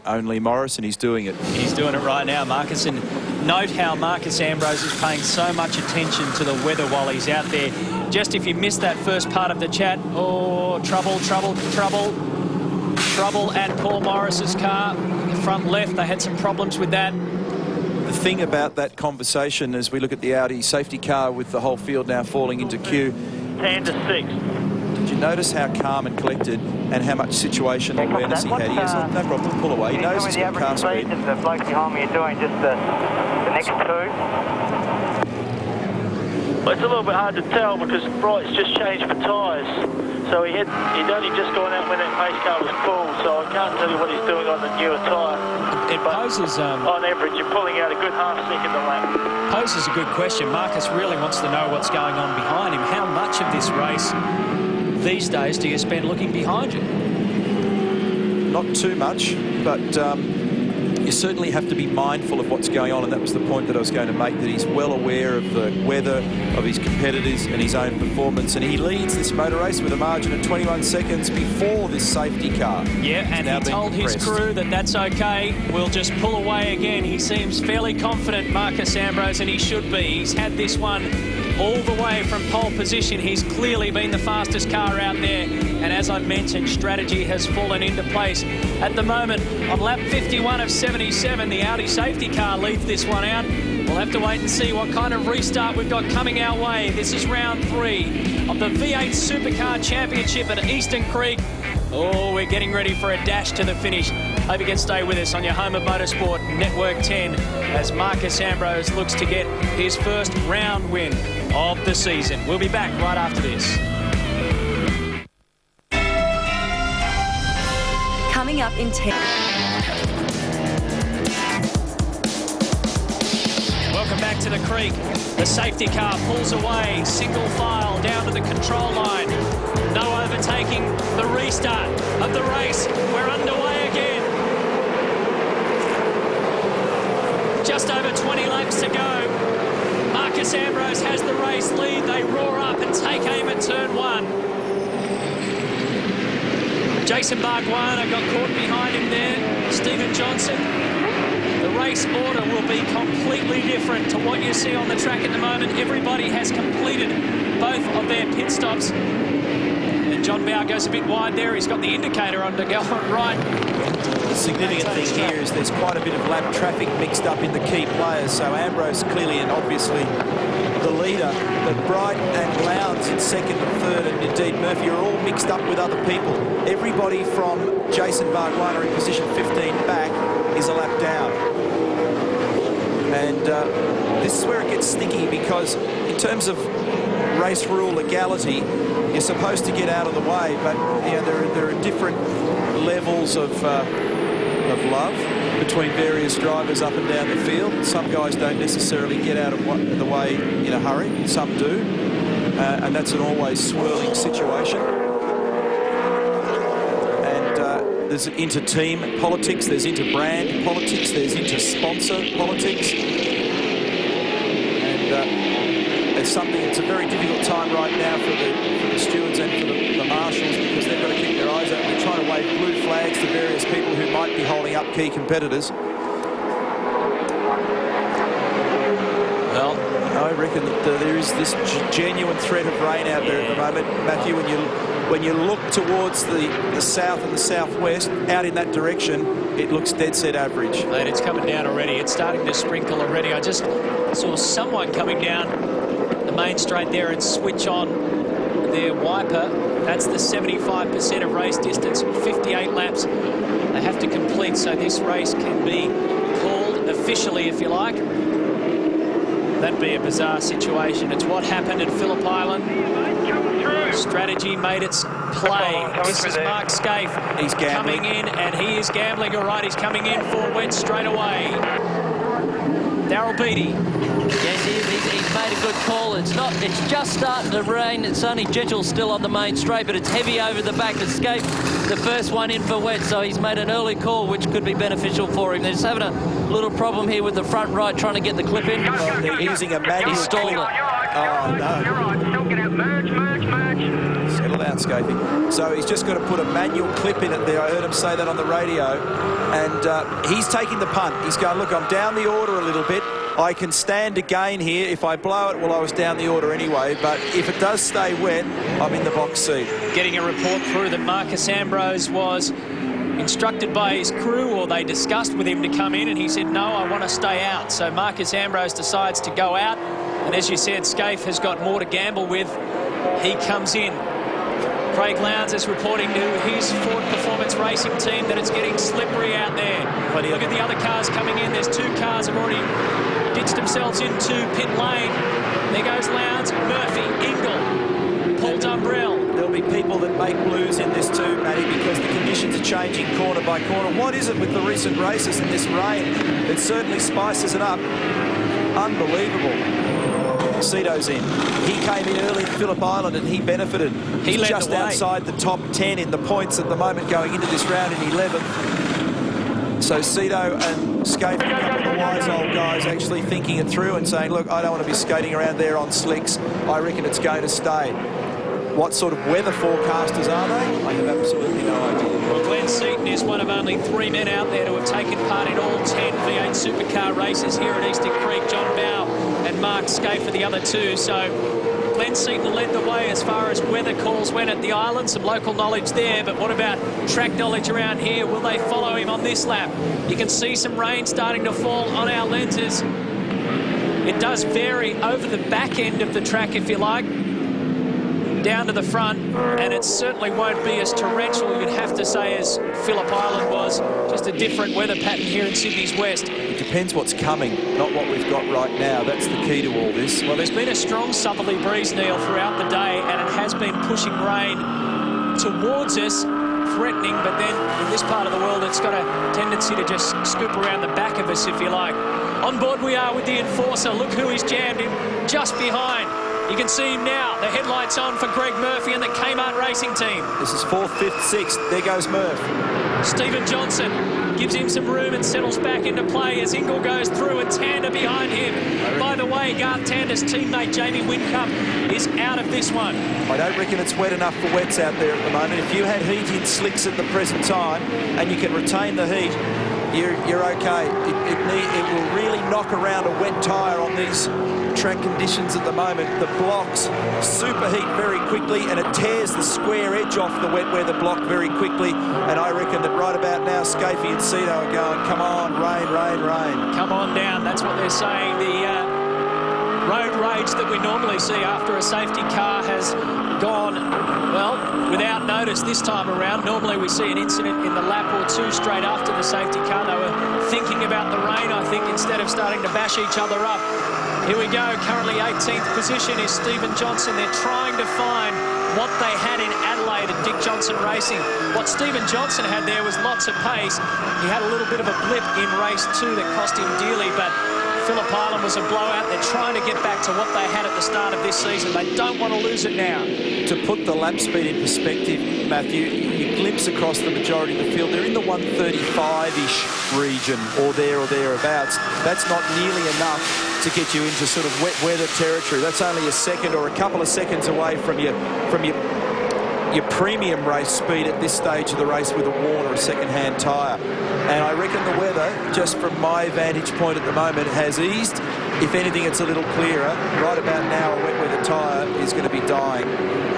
Speaker 3: Only Morris, and he's doing it.
Speaker 2: He's doing it right now, Marcus. And note how Marcus Ambrose is paying so much attention to the weather while he's out there. Just if you missed that first part of the chat, trouble at Paul Morris's car. The front left, they had some problems with that.
Speaker 3: The thing about that conversation as we look at the Audi safety car with the whole field now falling into queue.
Speaker 8: 10 to 6.
Speaker 3: Did you notice how calm and collected and how much situational awareness he had? He has no problem, pull away. He knows he's got car speed.
Speaker 7: The bloke behind me are doing just the next two.
Speaker 8: Well, it's a little bit hard to tell because Bright's just changed for tyres. So he'd only just gone out when that pace car was full, so I can't tell you what he's doing on the newer tyre.
Speaker 2: It poses...
Speaker 8: on average, you're pulling out a good half second a lap.
Speaker 2: Poses a good question. Marcus really wants to know what's going on behind him. How much of this race these days do you spend looking behind you?
Speaker 3: Not too much, but you certainly have to be mindful of what's going on, and that was the point that I was going to make, that he's well aware of the weather, of his competitors and his own performance, and he leads this motor race with a margin of 21 seconds before this safety car.
Speaker 2: Yeah, and he told his crew that that's okay. We'll just pull away again. He seems fairly confident, Marcus Ambrose, and he should be. He's had this one all the way from pole position. He's clearly been the fastest car out there, and as I mentioned, strategy has fallen into place. At the moment, on lap 51 of 77, the Audi safety car leads this one out. We'll have to wait and see what kind of restart we've got coming our way. This is round 3 of the V8 Supercar Championship at Eastern Creek. Oh, we're getting ready for a dash to the finish. Hope you can stay with us on your home of motorsport, Network 10, as Marcus Ambrose looks to get his first round win of the season. We'll be back right after this.
Speaker 10: Coming up in 10.
Speaker 2: Welcome back to the creek. The safety car pulls away, single file down to the control line. No overtaking. The restart of the race. We're underway again. Just over 20 laps to go. Marcus Ambrose has the race lead. They roar up and take aim at turn 1. Jason Bargwana got caught behind him there. Stephen Johnson. The race order will be completely different to what you see on the track at the moment. Everybody has completed both of their pit stops. And John Bow goes a bit wide there. He's got the indicator on to go right.
Speaker 3: The significant thing here is there's quite a bit of lap traffic mixed up in the key players. So Ambrose clearly and obviously the leader, but Bright and Lowndes in second and third, and indeed Murphy are all mixed up with other people. Everybody from Jason Bargwana in position 15 back is a lap down. And this is where it gets sticky, because in terms of race rule legality, you're supposed to get out of the way, but you know, there are different levels of love between various drivers up and down the field. Some guys don't necessarily get out of the way in a hurry, some do, and that's an always swirling situation. And there's inter-team politics, there's inter-brand politics, there's inter-sponsor politics, and it's a very difficult time right now for the stewards and for the marshals, because they've got to keep their eyes open. They're trying to wave blue flags to various people who might be holding up key competitors. Well, I reckon that there is this genuine threat of rain out there at the moment, Matthew. When you look towards the south and the southwest, out in that direction, it looks dead set average.
Speaker 2: And it's coming down already. It's starting to sprinkle already. I just saw someone coming down the main straight there and switch on their wiper. That's the 75% of race distance, 58 laps they have to complete, so this race can be called officially, if you like. That'd be a bizarre situation. It's what happened at Phillip Island. Strategy made its play. This is Mark Scaife.
Speaker 3: He's gambling.
Speaker 2: Coming in, and he is gambling. All right, he's coming in for wet straight away. Darryl Beattie.
Speaker 5: Yes, he's made a good call. It's just starting to rain. It's only gentle still on the main straight, but it's heavy over the back. Escape the first one in for wet, so he's made an early call, which could be beneficial for him. They're just having a little problem here with the front right, trying to get the clip in.
Speaker 3: Well, they're using a manual.
Speaker 5: He stalled it.
Speaker 3: Oh, no. Settle down, Scapey. So he's just got to put a manual clip in it there. I heard him say that on the radio. And he's taking the punt. He's going, look, I'm down the order a little bit. I can stand again here. If I blow it, well, I was down the order anyway. But if it does stay wet, I'm in the box seat.
Speaker 2: Getting a report through that Marcus Ambrose was instructed by his crew, or they discussed with him to come in, and he said, no, I want to stay out. So Marcus Ambrose decides to go out. And as you said, Scaife has got more to gamble with. He comes in. Craig Lowndes is reporting to his Ford Performance Racing team that it's getting slippery out there. Look at the other cars coming in. There's two cars have already ditched themselves into pit lane. There goes Lowndes, Murphy, Ingle, Paul Dumbrell.
Speaker 3: There'll be people that make blues in this too, Matty, because the conditions are changing corner by corner. What is it with the recent races and this rain? It certainly spices it up. Unbelievable. Cito's in. He came in early at Phillip Island and he benefited. He's just outside the top 10 in the points at the moment going into this round in 11th. So Cito and Scaife, a couple of the wise old guys, actually thinking it through and saying, look, I don't want to be skating around there on slicks. I reckon it's going to stay. What sort of weather forecasters are they? I have absolutely no idea.
Speaker 2: Well, Glenn Seaton is one of only 3 men out there to have taken part in all 10 V8 Supercar races here at Eastern Creek. John Bowe and Mark Scaife for the other two. So Glenn Seaton led the way as far as weather calls went at the island. Some local knowledge there, but what about track knowledge around here? Will they follow him on this lap? You can see some rain starting to fall on our lenses. It does vary over the back end of the track, if you like, down to the front, and it certainly won't be as torrential, you'd have to say, as Phillip Island was. Just a different weather pattern here in Sydney's west.
Speaker 3: It depends what's coming, not what we've got right now. That's the key to all this.
Speaker 2: Well, there's been a strong southerly breeze, Neil, throughout the day, and it has been pushing rain towards us, threatening, but then in this part of the world, it's got a tendency to just scoop around the back of us, if you like. On board we are with the Enforcer. Look who he's jammed in just behind. You can see him now. The headlights on for Greg Murphy and the Kmart Racing team.
Speaker 3: This is 4th, 5th, 6th. There goes Murph.
Speaker 2: Stephen Johnson gives him some room and settles back into play as Ingle goes through and Tander behind him. By the way, Garth Tander's teammate Jamie Whincup is out of this one.
Speaker 3: I don't reckon it's wet enough for wets out there at the moment. If you had heat in slicks at the present time and you can retain the heat, you're okay. It will really knock around a wet tyre on these track conditions at the moment. The blocks superheat very quickly and it tears the square edge off the wet weather block very quickly. And I reckon that right about now, Scaife and Cito are going, come on, rain, rain, rain.
Speaker 2: Come on down, that's what they're saying. The road rage that we normally see after a safety car has gone, well, without notice this time around. Normally we see an incident in the lap or two straight after the safety car. They were thinking about the rain, I think, instead of starting to bash each other up. Here we go. Currently 18th position is Stephen Johnson. They're trying to find what they had in Adelaide at Dick Johnson Racing. What Stephen Johnson had there was lots of pace. He had a little bit of a blip in race 2 that cost him dearly, but Phillip Island was a blowout. They're trying to get back to what they had at the start of this season. They don't want to lose it now.
Speaker 3: To put the lap speed in perspective, Matthew, you glimpse across the majority of the field. They're in the 135-ish region, or thereabouts. That's not nearly enough to get you into sort of wet weather territory. That's only a second or a couple of seconds away from your premium race speed at this stage of the race with a worn or a second-hand tyre. And I reckon the weather, just from my vantage point at the moment, has eased. If anything, it's a little clearer. Right about now, a wet weather tyre is going to be dying.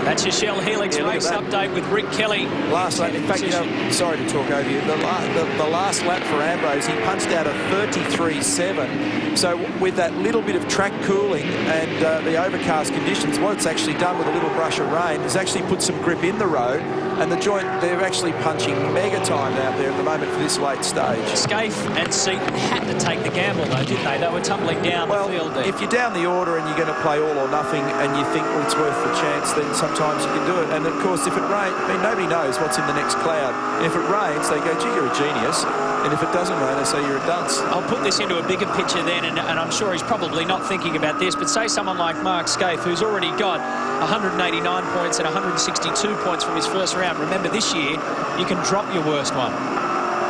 Speaker 2: That's your Shell Helix race update with Rick Kelly.
Speaker 3: Last lap, in fact, you know, sorry to talk over you. The last lap for Ambrose, he punched out a 33.7. So with that little bit of track cooling and the overcast conditions, what it's actually done with a little brush of rain is actually put some grip in the road. And the joint, they're actually punching mega time out there at the moment for this late stage.
Speaker 2: Scaife and Seaton had to take the gamble, though, didn't they? They were tumbling down the field there.
Speaker 3: If you're down the order and you're going to play all or nothing and you think, well, it's worth the chance, then sometimes you can do it. And, of course, if it rains, I mean, nobody knows what's in the next cloud. And if it rains, they go, gee, you're a genius. And if it doesn't rain, they say you're a dunce.
Speaker 2: I'll put this into a bigger picture then, and I'm sure he's probably not thinking about this, but say someone like Mark Scaife, who's already got 189 points and 162 points from his first round. Remember, this year, you can drop your worst one.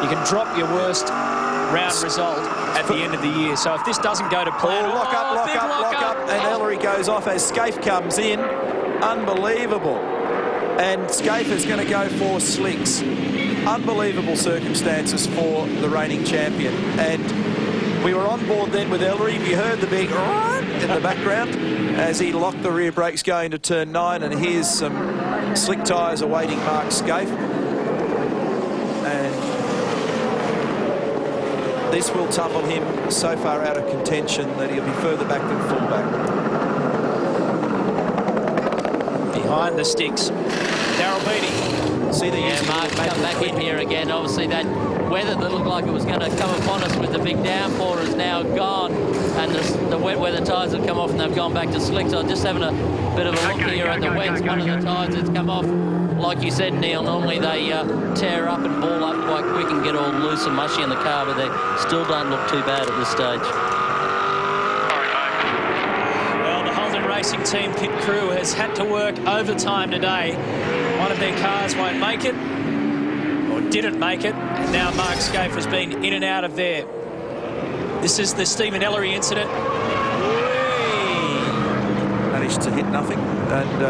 Speaker 2: You can drop your worst round result at the end of the year. So if this doesn't go to plan...
Speaker 3: lock up. And Ellery goes off as Scaife comes in. Unbelievable. And Scaife is going to go for slicks. Unbelievable circumstances for the reigning champion. And we were on board then with Ellery. We heard the big in the background as he locked the rear brakes going to turn 9. And here's some slick tyres awaiting Mark Scaife. And this will tumble him so far out of contention that he'll be further back than fullback.
Speaker 2: Behind the sticks, Darryl Beattie.
Speaker 5: See the Mark's come back in here again. Obviously that weather that looked like it was going to come upon us with the big downpour is now gone, and the wet weather tyres have come off and they've gone back to slicks. I'm just having a bit of a look here at the wets. One of the tyres that's come off, like you said, Neil, normally they tear up and ball up quite quick and get all loose and mushy in the car, but they still don't look too bad at this stage.
Speaker 2: Well, the Holden Racing Team pit crew has had to work overtime today. One of their cars won't make it, or didn't make it, and now Mark Scaife has been in and out of there. This is the Stephen Ellery incident.
Speaker 3: Managed to hit nothing, and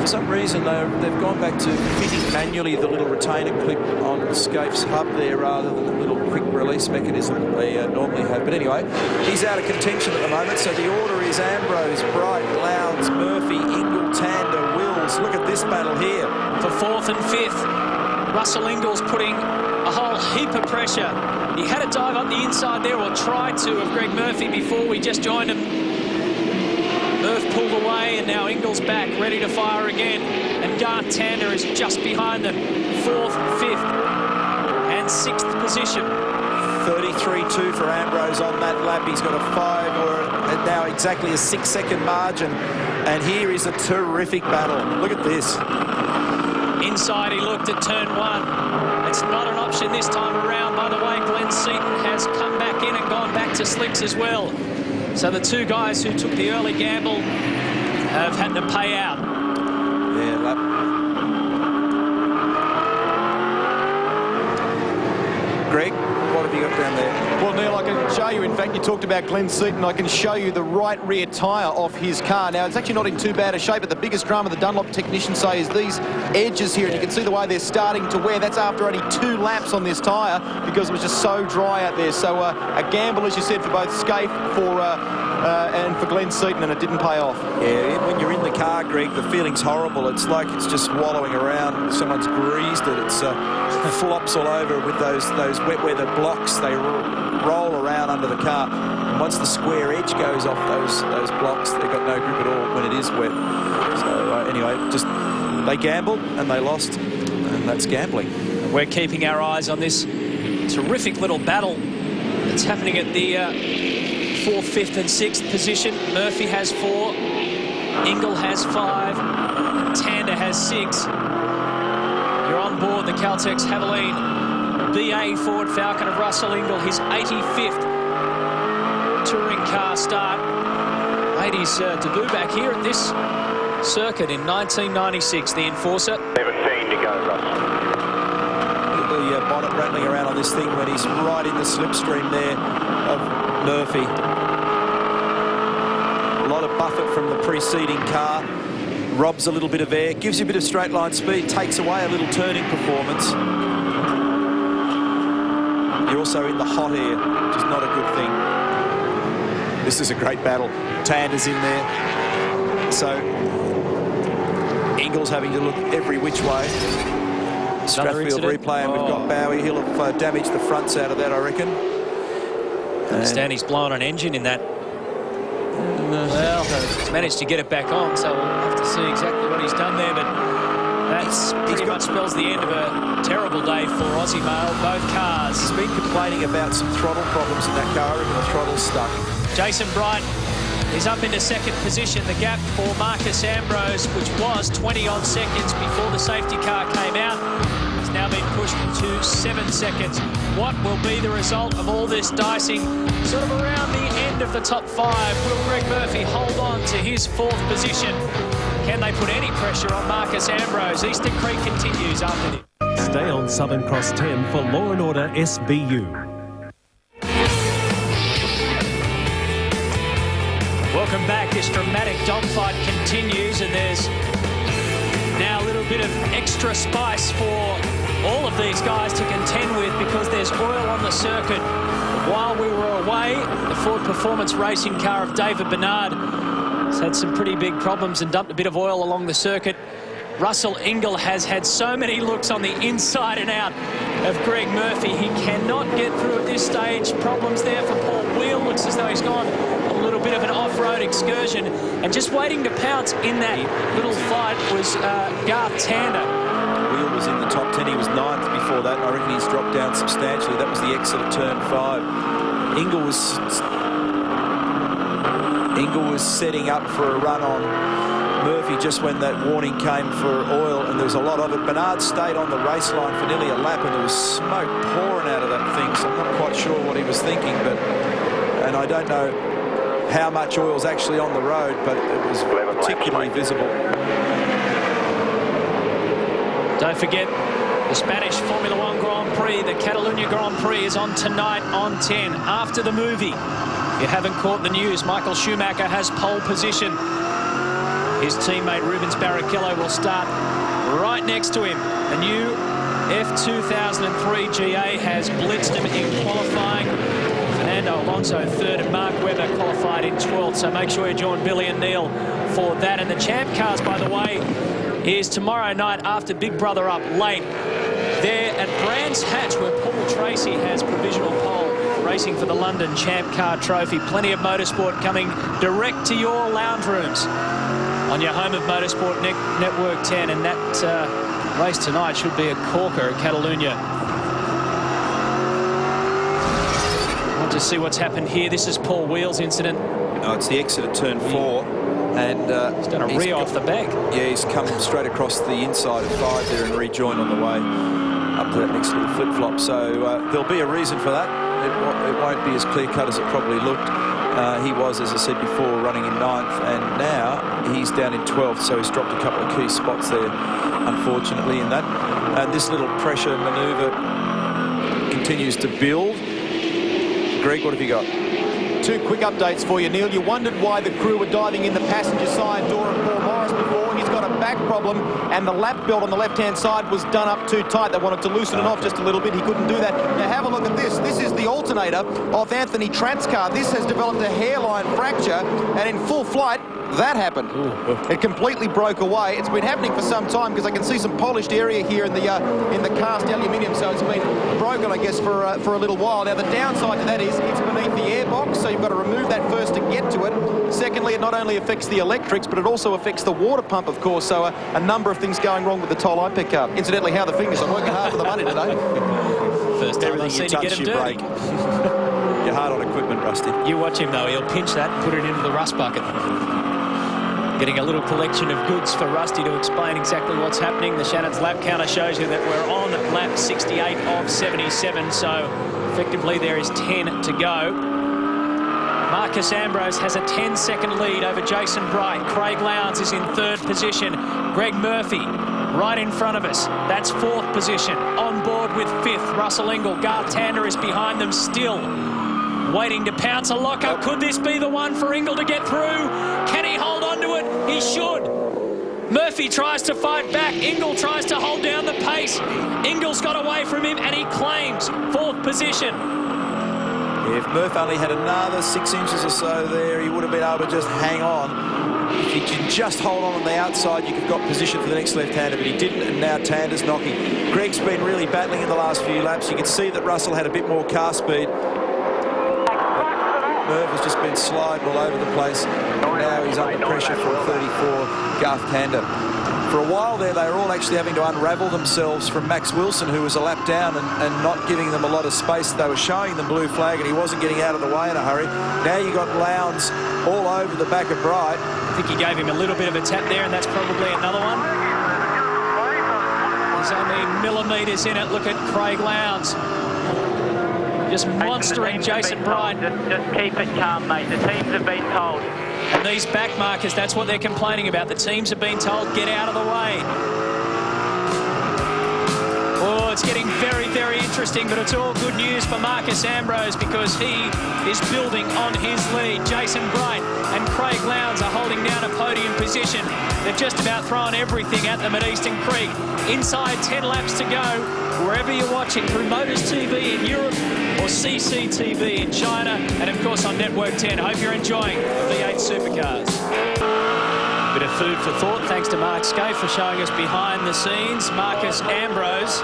Speaker 3: for some reason they've gone back to fitting manually the little retainer clip on Scaife's hub there rather than the little quick release mechanism that they normally have. But anyway, he's out of contention at the moment, so the order is Ambrose, Bright, Lowndes, Murphy, Ingle, Tander, Wills. Look at this battle here.
Speaker 2: For 4th and 5th, Russell Ingles putting a whole heap of pressure. He had a dive up the inside there, or tried to, of Greg Murphy before we just joined him. Murph pulled away, and now Ingles back, ready to fire again. And Garth Tander is just behind them. 4th, 5th, and 6th position.
Speaker 3: 33.2 for Ambrose on that lap. He's got a 5 or now exactly a 6-second margin. And here is a terrific battle. Look at this.
Speaker 2: Inside, he looked at turn 1. It's not an option this time around. By the way, Glenn Seaton has come back in and gone back to slicks as well. So the two guys who took the early gamble have had to pay out.
Speaker 3: Yeah, lap. Greg, what have you got down there?
Speaker 4: Well, Neil, I can show you, in fact, you talked about Glenn Seaton. I can show you the right rear tyre off his car. Now, it's actually not in too bad a shape, but the biggest drama the Dunlop technicians say is these edges here, and you can see the way they're starting to wear. That's after only 2 laps on this tyre because it was just so dry out there. So a gamble, as you said, for both Scaife and for Glenn Seaton, and it didn't pay off.
Speaker 3: Yeah, when you're in the car, Greg, the feeling's horrible. It's like it's just wallowing around. Someone's greased it. It's flops all over with those wet weather blocks. They roll around under the car. once the square edge goes off those blocks, they've got no grip at all when it is wet. So anyway, just they gambled and they lost, and that's gambling.
Speaker 2: We're keeping our eyes on this terrific little battle that's happening at the 4th, 5th and 6th position. Murphy has 4, Ingle has 5, and Tander has 6. You're on board the Caltex Haviline V8 Ford Falcon of Russell Ingle, his 85th touring car start. Made his debut back here at this circuit in 1996, the Enforcer.
Speaker 8: 17 to go, Russell.
Speaker 3: The bonnet rattling around on this thing when he's right in the slipstream there of Murphy. A lot of buffet from the preceding car. Robs a little bit of air, gives you a bit of straight line speed, takes away a little turning performance. You're also in the hot air, which is not a good thing. This is a great battle. Tander's in there. So Ingle's having to look every which way. Strathfield replay, and we've got Bowie. He'll have damaged the fronts out of that, I reckon.
Speaker 2: I understand he's blown an engine in that. Well, he's managed to get it back on, so we'll have to see exactly what he's done there, but that's pretty much spells the end of a terrible day for Aussie Mail, both cars.
Speaker 3: He's been complaining about some throttle problems in that car, and the throttle's stuck.
Speaker 2: Jason Bright is up into 2nd position. The gap for Marcus Ambrose, which was 20-odd seconds before the safety car came out, has now been pushed to 7 seconds. What will be the result of all this dicing sort of around the end of the top 5? Will Greg Murphy hold on to his 4th position? Can they put any pressure on Marcus Ambrose? Eastern Creek continues after this.
Speaker 11: Stay on Southern Cross 10 for Law & Order SBU.
Speaker 2: Welcome back. This dramatic dogfight continues, and there's now a little bit of extra spice for all of these guys to contend with because there's oil on the circuit. While we were away, the Ford Performance Racing car of David Bernard has had some pretty big problems and dumped a bit of oil along the circuit. Russell Ingle has had so many looks on the inside and out of Greg Murphy. He cannot get through at this stage. Problems there for Paul Wheel. Looks as though he's gone a little bit of an off-road excursion. And just waiting to pounce in that little fight was Garth Tander.
Speaker 3: Wheel was in the top 10. He was 9th before that. I reckon he's dropped down substantially. That was the exit of turn 5. Ingle was setting up for a run on Murphy just when that warning came for oil, and there was a lot of it. Bernard stayed on the race line for nearly a lap, and there was smoke pouring out of that thing, so I'm not quite sure what he was thinking, and I don't know how much oil's actually on the road, but it was particularly visible.
Speaker 2: Don't forget the Spanish Formula One Grand Prix, the Catalunya Grand Prix is on tonight on 10 after the movie. If you haven't caught the news, Michael Schumacher has pole position. His teammate Rubens Barrichello will start right next to him. The new F2003 GA has blitzed him in qualifying. Fernando Alonso 3rd and Mark Webber qualified in 12th. So make sure you join Billy and Neil for that. And the Champ Cars, by the way, is tomorrow night after Big Brother up late. There at Brands Hatch, where Paul Tracy has provisional pole racing for the London Champ Car Trophy. Plenty of motorsport coming direct to your lounge rooms on your home of Motorsport Network 10, and that race tonight should be a corker at Catalunya. Want to see what's happened here. This is Paul Wheel's incident.
Speaker 3: No, it's the exit of turn 4, and
Speaker 2: he's done a rear off the back.
Speaker 3: Yeah, he's come straight across the inside of 5 there and rejoined on the way up to that next little flip-flop. So there'll be a reason for that. It won't be as clear-cut as it probably looked. He was, as I said before, running in 9th, and now he's down in 12th, so he's dropped a couple of key spots there, unfortunately, in that. And this little pressure manoeuvre continues to build. Greg, what have you got?
Speaker 4: 2 quick updates for you, Neil. You wondered why the crew were diving in the passenger side door of Paul Morris before. He's got a back problem, and the lap belt on the left-hand side was done up too tight. They wanted to loosen it off just a little bit. He couldn't do that. Now have a look at this. This is the alternator of Anthony Trant's car. This has developed a hairline fracture, and in full flight, that happened. It completely broke away. It's been happening for some time because I can see some polished area here in the cast aluminium, so it's been broken, I guess, for a little while. Now, the downside to that is it's beneath the airbox, so you've got to remove that first to get to it. Secondly, it not only affects the electrics, but it also affects the water pump, of course, so a number of things going wrong with the toll I pick up. Incidentally, how the fingers? I'm working hard for the money today.
Speaker 2: First time I've seen you get him dirty.
Speaker 3: You're hard on equipment, Rusty.
Speaker 2: You watch him, though. He'll pinch that and put it into the rust bucket. Getting a little collection of goods for Rusty to explain exactly what's happening. The Shannon's lap counter shows you that we're on lap 68 of 77, so effectively there is 10 to go. Marcus Ambrose has a 10-second lead over Jason Bright. Craig Lowndes is in third position. Greg Murphy right in front of us. That's fourth position. On board with fifth, Russell Ingall. Garth Tander is behind them still, waiting to pounce a lockup. Could this be the one for Ingall to get through? Can he hold on to it? He should. Murphy tries to fight back. Ingall tries to hold down the pace. Ingall's got away from him and he claims fourth position.
Speaker 3: If Murph only had another 6 inches or so there, he would have been able to just hang on. If you can just hold on the outside, you've got position for the next left-hander, but he didn't, and now Tander's knocking. Greg's been really battling in the last few laps. You can see that Russell had a bit more car speed. Merv has just been sliding all over the place. Now he's under pressure from 34, Garth Tander. For a while there, they were all actually having to unravel themselves from Max Wilson, who was a lap down and not giving them a lot of space. They were showing them blue flag, and he wasn't getting out of the way in a hurry. Now you got Lowndes all over the back of Bright.
Speaker 2: I think he gave him a little bit of a tap there, and that's probably another one. There's only millimetres in it. Look at Craig Lowndes. Just monstering Jason Bright.
Speaker 8: Just keep it calm, mate. The teams have been told.
Speaker 2: And these back markers, that's what they're complaining about. The teams have been told, get out of the way. Oh, it's getting very, very interesting, but it's all good news for Marcus Ambrose because he is building on his lead. Jason Bright and Craig Lowndes are holding down a podium position. They've just about thrown everything at them at Eastern Creek. Inside 10 laps to go, wherever you're watching, through Motors TV in Europe or CCTV in China, and of course on Network 10. Hope you're enjoying the V8 Supercars. Bit of food for thought, thanks to Mark Skaife for showing us behind the scenes. Marcus Ambrose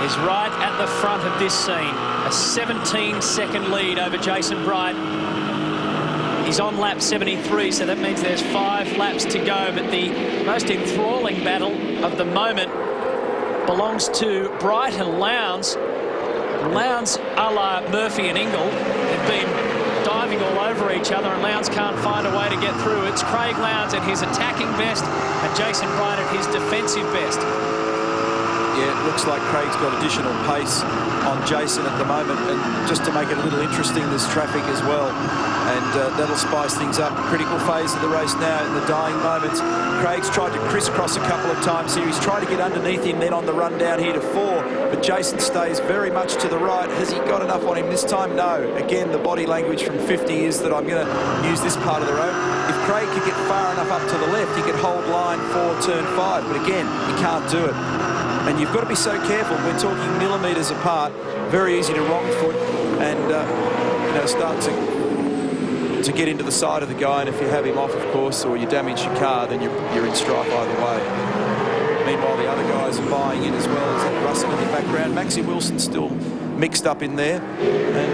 Speaker 2: is right at the front of this scene. A 17-second lead over Jason Bright. He's on lap 73, so that means there's 5 laps to go, but the most enthralling battle of the moment belongs to Bright and Lowndes. Lowndes, a la Murphy and Ingall, have been diving all over each other, and Lowndes can't find a way to get through. It's Craig Lowndes at his attacking best and Jason Bright at his defensive best.
Speaker 3: Yeah, it looks like Craig's got additional pace on Jason at the moment, and just to make it a little interesting, there's traffic as well, and that'll spice things up. Critical phase of the race now in the dying moments. Craig's tried to crisscross a couple of times here. He's tried to get underneath him, then on the run down here to 4, but Jason stays very much to the right. Has he got enough on him this time? No. Again, the body language from 50 is that I'm going to use this part of the road. If Craig could get far enough up to the left, he could hold line 4, turn 5, but again, he can't do it. And you've got to be so careful. We're talking millimetres apart. Very easy to wrong foot and start to get into the side of the guy. And if you have him off, of course, or you damage your car, then you're in strife either way. Meanwhile, the other guys are buying in as well. As that Russell in the background. Maxie Wilson's still mixed up in there, and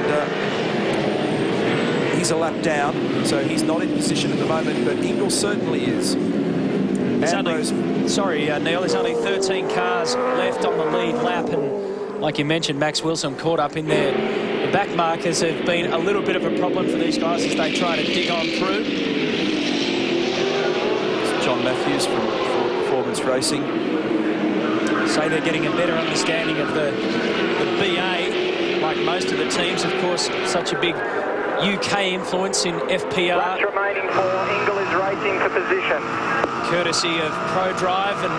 Speaker 3: he's a lap down, so he's not in position at the moment. But Ingall certainly is.
Speaker 2: Neil, there's only 13 cars left on the lead lap, and like you mentioned, Max Wilson caught up in there. The back markers have been a little bit of a problem for these guys as they try to dig on through.
Speaker 3: It's John Matthews from Performance Racing.
Speaker 2: Say they're getting a better understanding of the BA, like most of the teams, of course, such a big UK influence in FPR.
Speaker 7: Laps remaining for Ingall is racing for position.
Speaker 2: Courtesy of ProDrive, and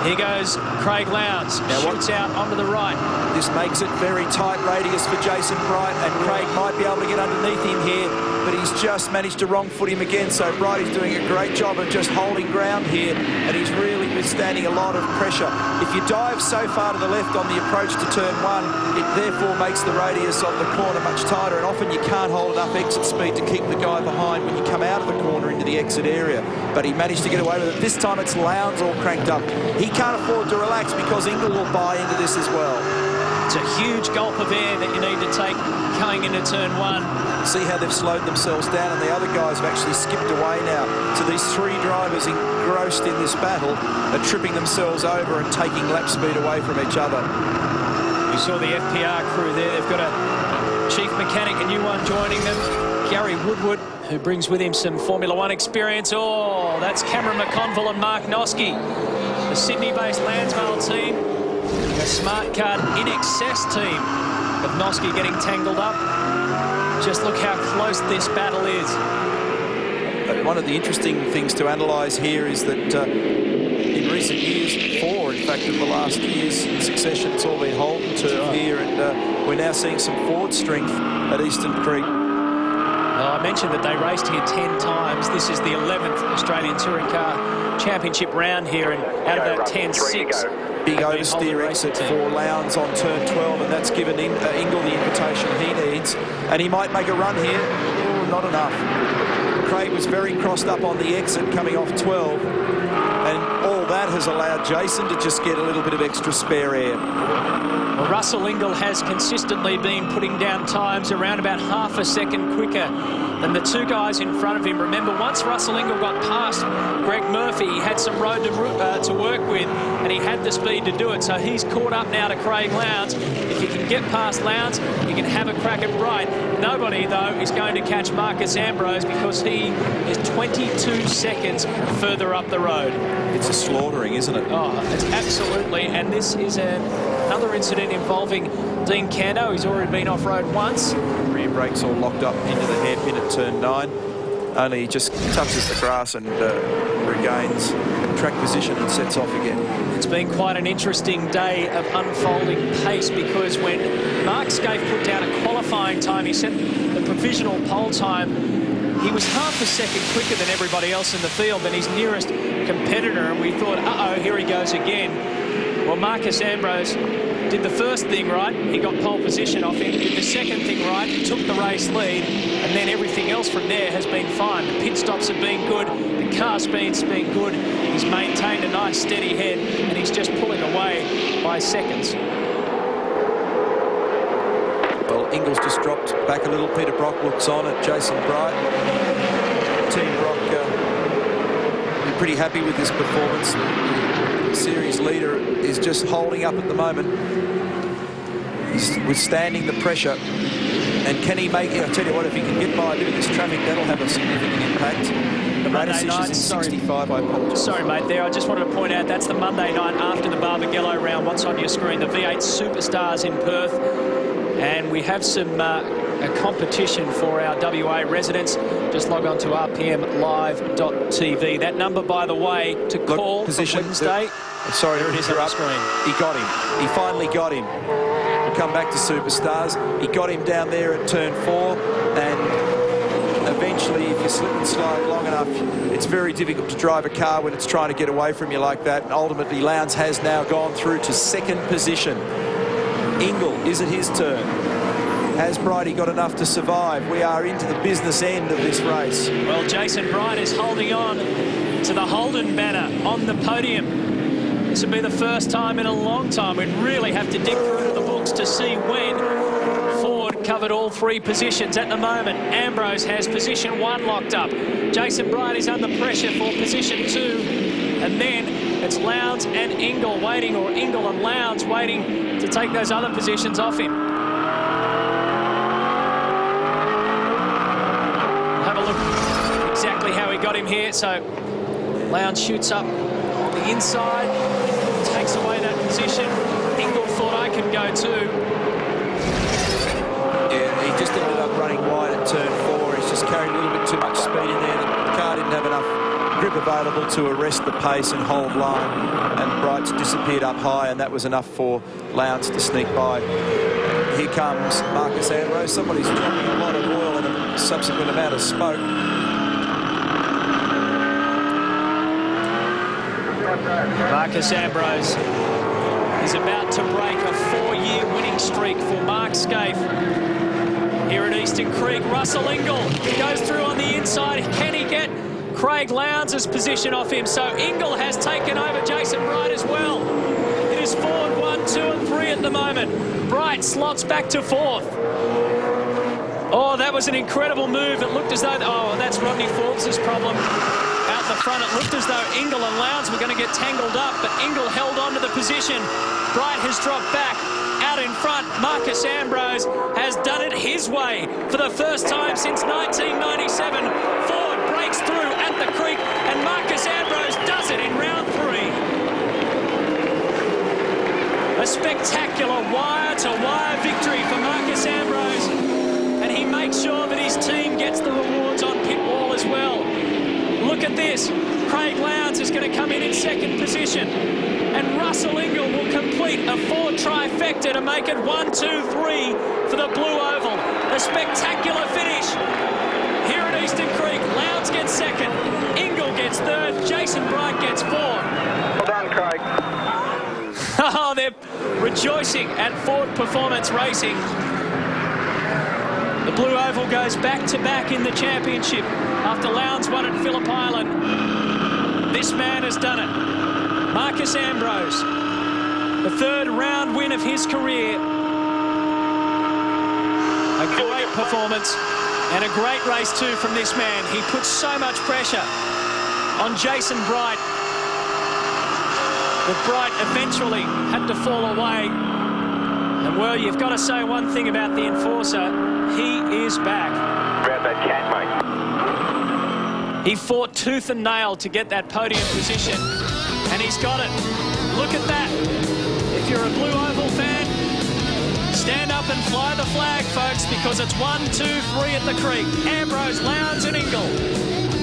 Speaker 2: Here goes Craig Lowndes. Shoots out onto the right.
Speaker 3: This makes it very tight radius for Jason Bright, and Craig might be able to get underneath him here, but he's just managed to wrong foot him again. So Bright is doing a great job of just holding ground here, and he's really withstanding a lot of pressure. If you dive so far to the left on the approach to turn 1, it therefore makes the radius of the corner much tighter, and often you can't hold enough exit speed to keep the guy behind when you come out of the corner into the exit area. But he managed to get away with it. This time it's Lowndes all cranked up. He can't afford to relax because Ingle will buy into this as well.
Speaker 2: It's a huge gulp of air that you need to take coming into turn 1.
Speaker 3: See how they've slowed themselves down, and the other guys have actually skipped away now. So these 3 drivers engrossed in this battle are tripping themselves over and taking lap speed away from each other.
Speaker 2: You saw the FPR crew there. They've got a chief mechanic, a new one joining them, Gary Woodward, who brings with him some Formula 1 experience. Oh, that's Cameron McConville and Mark Noske, the Sydney-based Lansvale team, a smart card in excess team of Noske getting tangled up. Just look how close this battle is.
Speaker 3: One of the interesting things to analyse here is that in recent years, 4 in fact of the last years in succession, it's all been Holden turf here, and we're now seeing some Ford strength at Eastern Creek.
Speaker 2: I mentioned that they raced here 10 times. This is the 11th Australian Touring Car Championship round here, and out of that 10, 6.
Speaker 3: Big oversteer exit for Lowndes on turn 12, and that's given Ingle the invitation he needs, and he might make a run here. Ooh, not enough. Craig was very crossed up on the exit coming off 12, and all that has allowed Jason to just get a little bit of extra spare air.
Speaker 2: Well, Russell Ingle has consistently been putting down times around about half a second quicker than the 2 guys in front of him. Remember, once Russell Ingle got past Greg Murphy, he had some road to work with, and he had the speed to do it. So he's caught up now to Craig Lowndes. If he can get past Lowndes, he can have a crack at Bright. Nobody, though, is going to catch Marcus Ambrose because he is 22 seconds further up the road.
Speaker 3: It's a slaughtering, isn't it?
Speaker 2: Oh, it's absolutely. And this is another incident involving Dean Cando. He's already been off-road once.
Speaker 3: Rear brakes all locked up into the hairpin at turn 9. Only he just touches the grass and regains track position and sets off again.
Speaker 2: It's been quite an interesting day of unfolding pace, because when Mark Skaife put down a qualifying time, he set the provisional pole time. He was half a second quicker than everybody else in the field, than his nearest competitor, and we thought, uh-oh, here he goes again. Well, Marcus Ambrose did the first thing right. He got pole position off him. Did the second thing right, took the race lead, and then everything else from there has been fine. The pit stops have been good. The car speed's been good. He's maintained a nice steady head, and he's just pulling away by seconds.
Speaker 3: Well, Ingle's just dropped back a little. Peter Brock looks on at Jason Bright. Team Brock pretty happy with this performance. The series leader is just holding up at the moment. He's withstanding the pressure. And can he make it? I'll tell you what, if he can get by a bit of this traffic, that'll have a significant impact.
Speaker 2: The Monday night,
Speaker 3: is 65, I apologise.
Speaker 2: Sorry, mate, there. I just wanted to point out that's the Monday night after the Barbagallo round. What's on your screen? The V8 Supercars in Perth. And we have some a competition for our WA residents. Just log on to rpmlive.tv. That number, by the way, to call for Wednesday.
Speaker 3: Sorry to interrupt.
Speaker 2: Screen.
Speaker 3: He got him. He finally got him. We'll come back to Superstars. He got him down there at turn 4, and eventually, if you slip and slide long enough, it's very difficult to drive a car when it's trying to get away from you like that. And ultimately, Lowndes has now gone through to 2nd position. Ingle, is it his turn? Has Brighty got enough to survive? We are into the business end of this race.
Speaker 2: Well, Jason Bright is holding on to the Holden banner on the podium. This will be the first time in a long time. We'd really have to dig through the books to see when Ford covered all 3 positions. At the moment, Ambrose has position 1 locked up. Jason Bright is under pressure for position 2. And then it's Lowndes and Ingle waiting, or Ingle and Lowndes waiting to take those other positions off him. Have a look exactly how he got him here. So Lowndes shoots up on the inside, takes away that position. Ingle thought, I can go too.
Speaker 3: Yeah, he just ended up running wide at turn 4. He's just carried a little bit too much speed in there. The car didn't have enough grip grip available to arrest the pace and hold line, and Bright's disappeared up high, and that was enough for Lowndes to sneak by. Here comes Marcus Ambrose. Somebody's dropping a lot of oil and a subsequent amount of smoke.
Speaker 2: Marcus Ambrose is about to break a 4-year winning streak for Mark Scaife. Here at Eastern Creek, Russell Ingall goes through on the inside. Can he get Craig Lowndes' position off him? So Ingall has taken over Jason Bright as well. It is Ford 1, 2 and 3 at the moment. Bright slots back to 4th. Oh, that was an incredible move. It looked as though, oh, that's Rodney Forbes' problem. Out the front, it looked as though Ingall and Lowndes were going to get tangled up, but Ingall held on to the position. Bright has dropped back. Out in front, Marcus Ambrose has done it his way for the first time since 1997. Ford breaks through at the creek, and Marcus Ambrose does it in round 3. A spectacular wire-to-wire victory for Marcus Ambrose, and he makes sure that his team gets the rewards on pit wall as well. Look at this. Craig Lowndes is going to come in second position, and Russell Ingall will complete a 4 trifecta to make it 1, 2, 3 for the Blue Oval. A spectacular finish here at Eastern Creek. Lowndes gets second, Ingall gets third, Jason Bright gets 4.
Speaker 6: Well done, Craig.
Speaker 2: Oh, they're rejoicing at Ford Performance Racing. The Blue Oval goes back-to-back in the championship after Lowndes won at Phillip Island. This man has done it. Marcus Ambrose, the 3rd round win of his career. A great performance and a great race too from this man. He put so much pressure on Jason Bright that Bright eventually had to fall away. And well, you've got to say one thing about the Enforcer. He is back.
Speaker 6: Grab that cat, mate.
Speaker 2: He fought tooth and nail to get that podium position, and he's got it. Look at that. If you're a Blue Oval fan, stand up and fly the flag, folks, because it's 1, 2, 3 at the creek. Ambrose, Lowndes and Ingall.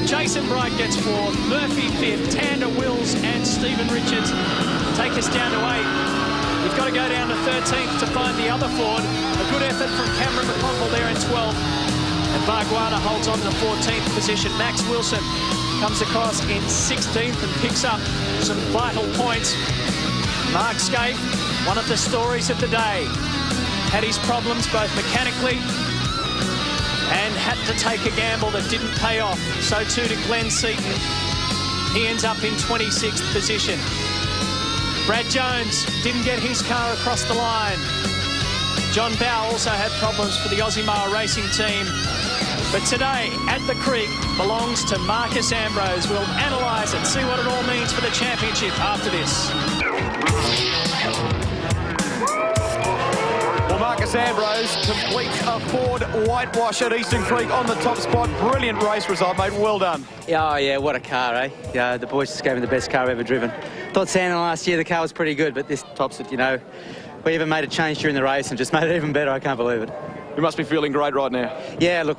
Speaker 2: Jason Bright gets 4th, Murphy 5th, Tander, Wills and Stephen Richards take us down to 8. You've got to go down to 13th to find the other Ford. A good effort from Cameron McConville there in 12th. And Barguana holds on to the 14th position. Max Wilson comes across in 16th and picks up some vital points. Mark Scaife, one of the stories of the day, had his problems both mechanically and had to take a gamble that didn't pay off. So too did Glenn Seaton. He ends up in 26th position. Brad Jones didn't get his car across the line. John Bow also had problems for the Aussie Mile Racing team. But today, at the creek, belongs to Marcus Ambrose. We'll analyse it, see what it all means for the championship after this.
Speaker 4: Well, Marcus Ambrose completes a Ford whitewash at Eastern Creek on the top spot. Brilliant race result, mate. Well done.
Speaker 12: Oh, yeah, what a car, eh? Yeah, the boys just gave me the best car I've ever driven. Thought Sandon last year, the car was pretty good, but this tops it, you know. We even made a change during the race and just made it even better. I can't believe it.
Speaker 4: You must be feeling great right now.
Speaker 12: Yeah, look,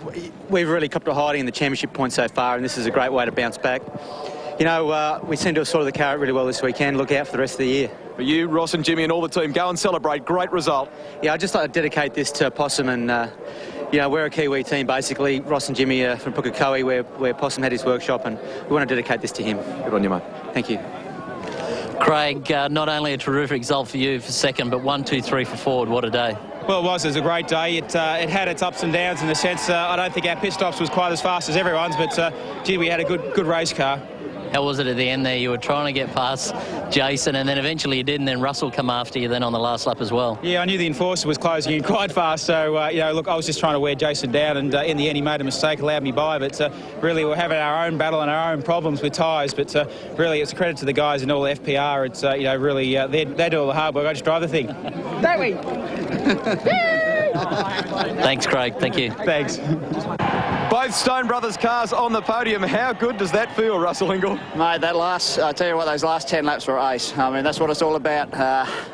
Speaker 12: we've really copped a hiding in the championship points so far, and this is a great way to bounce back. You know, we seem to have sorted the car out really well this weekend. Look out for the rest of the year.
Speaker 4: For you, Ross and Jimmy and all the team, go and celebrate. Great result.
Speaker 12: Yeah, I'd just like to dedicate this to Possum and, you know, we're a Kiwi team, basically. Ross and Jimmy are from Pukekohe, where Possum had his workshop, and we want to dedicate this to him.
Speaker 4: Good on you, mate.
Speaker 12: Thank you.
Speaker 5: Craig, not only a terrific result for you for second, but 1, 2, 3 for Ford. What a day.
Speaker 13: Well, it was a great day. It had its ups and downs in the sense I don't think our pit stops was quite as fast as everyone's, but gee, we had a good race car.
Speaker 5: How was it at the end there? You were trying to get past Jason, and then eventually you did, and then Russell come after you then on the last lap as well.
Speaker 13: Yeah, I knew the Enforcer was closing in quite fast, so, you know, look, I was just trying to wear Jason down, and in the end he made a mistake, allowed me by, but really we're having our own battle and our own problems with tyres, but really it's a credit to the guys in all FPR. It's, you know, really, they do all the hard work. I just drive the thing. Don't we?
Speaker 5: Thanks, Craig. Thank you.
Speaker 13: Thanks.
Speaker 4: Both Stone Brothers cars on the podium. How good does that feel, Russell Ingall?
Speaker 14: Mate, I tell you what, those last 10 laps were ace. I mean, that's what it's all about.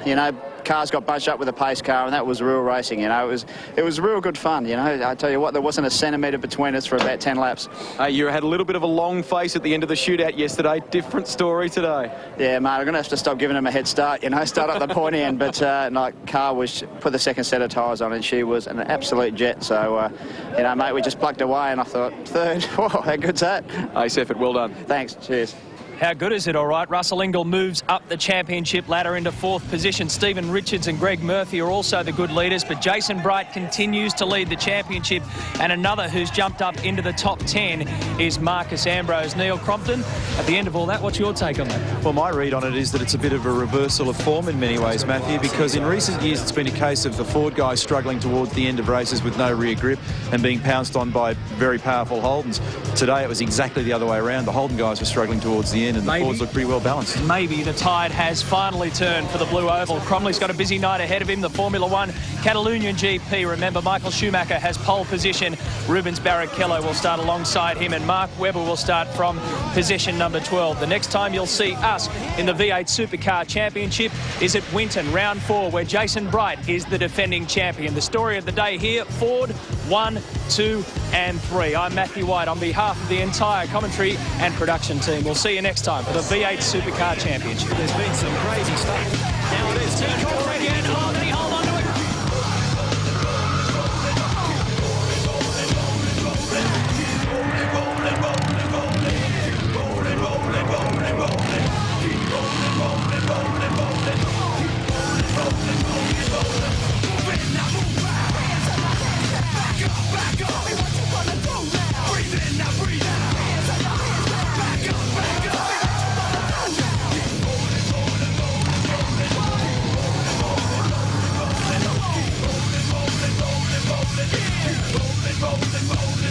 Speaker 14: You know, cars got bunched up with a pace car, and that was real racing. You know, it was real good fun. You know, I tell you what, there wasn't a centimetre between us for about 10 laps.
Speaker 4: You had a little bit of a long face at the end of the shootout yesterday. Different story today.
Speaker 14: Yeah, mate, I'm going to have to stop giving him a head start. You know, start at the pointy end. But no, car was put the second set of tyres on, and she was an absolute jet. So, you know, mate, we just plugged away, and I thought, third. Whoa, how good's that?
Speaker 4: Ace effort, well done.
Speaker 14: Thanks. Cheers.
Speaker 2: How good is it, all right? Russell Ingall moves up the championship ladder into 4th position. Stephen Richards and Greg Murphy are also the good leaders, but Jason Bright continues to lead the championship, and another who's jumped up into the top 10 is Marcus Ambrose. Neil Crompton, at the end of all that, what's your take on that?
Speaker 3: Well, my read on it is that it's a bit of a reversal of form in many ways, Matthew, because in recent years it's been a case of the Ford guys struggling towards the end of races with no rear grip and being pounced on by very powerful Holdens. Today it was exactly the other way around. The Holden guys were struggling towards the end, and the Fords look pretty well balanced.
Speaker 2: Maybe the tide has finally turned for the Blue Oval. Cromley's got a busy night ahead of him. The Formula One Catalonian GP. Remember, Michael Schumacher has pole position. Rubens Barrichello will start alongside him, and Mark Webber will start from position number 12. The next time you'll see us in the V8 Supercar Championship is at Winton, round 4, where Jason Bright is the defending champion. The story of the day here, Ford 1, 2 and 3. I'm Matthew White on behalf of the entire commentary and production team. We'll see you next time for the V8 Supercar Championship.
Speaker 11: There's been some crazy stuff.
Speaker 2: Now it is turn corner again. Oh, can he hold on to it?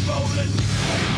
Speaker 15: Rolling.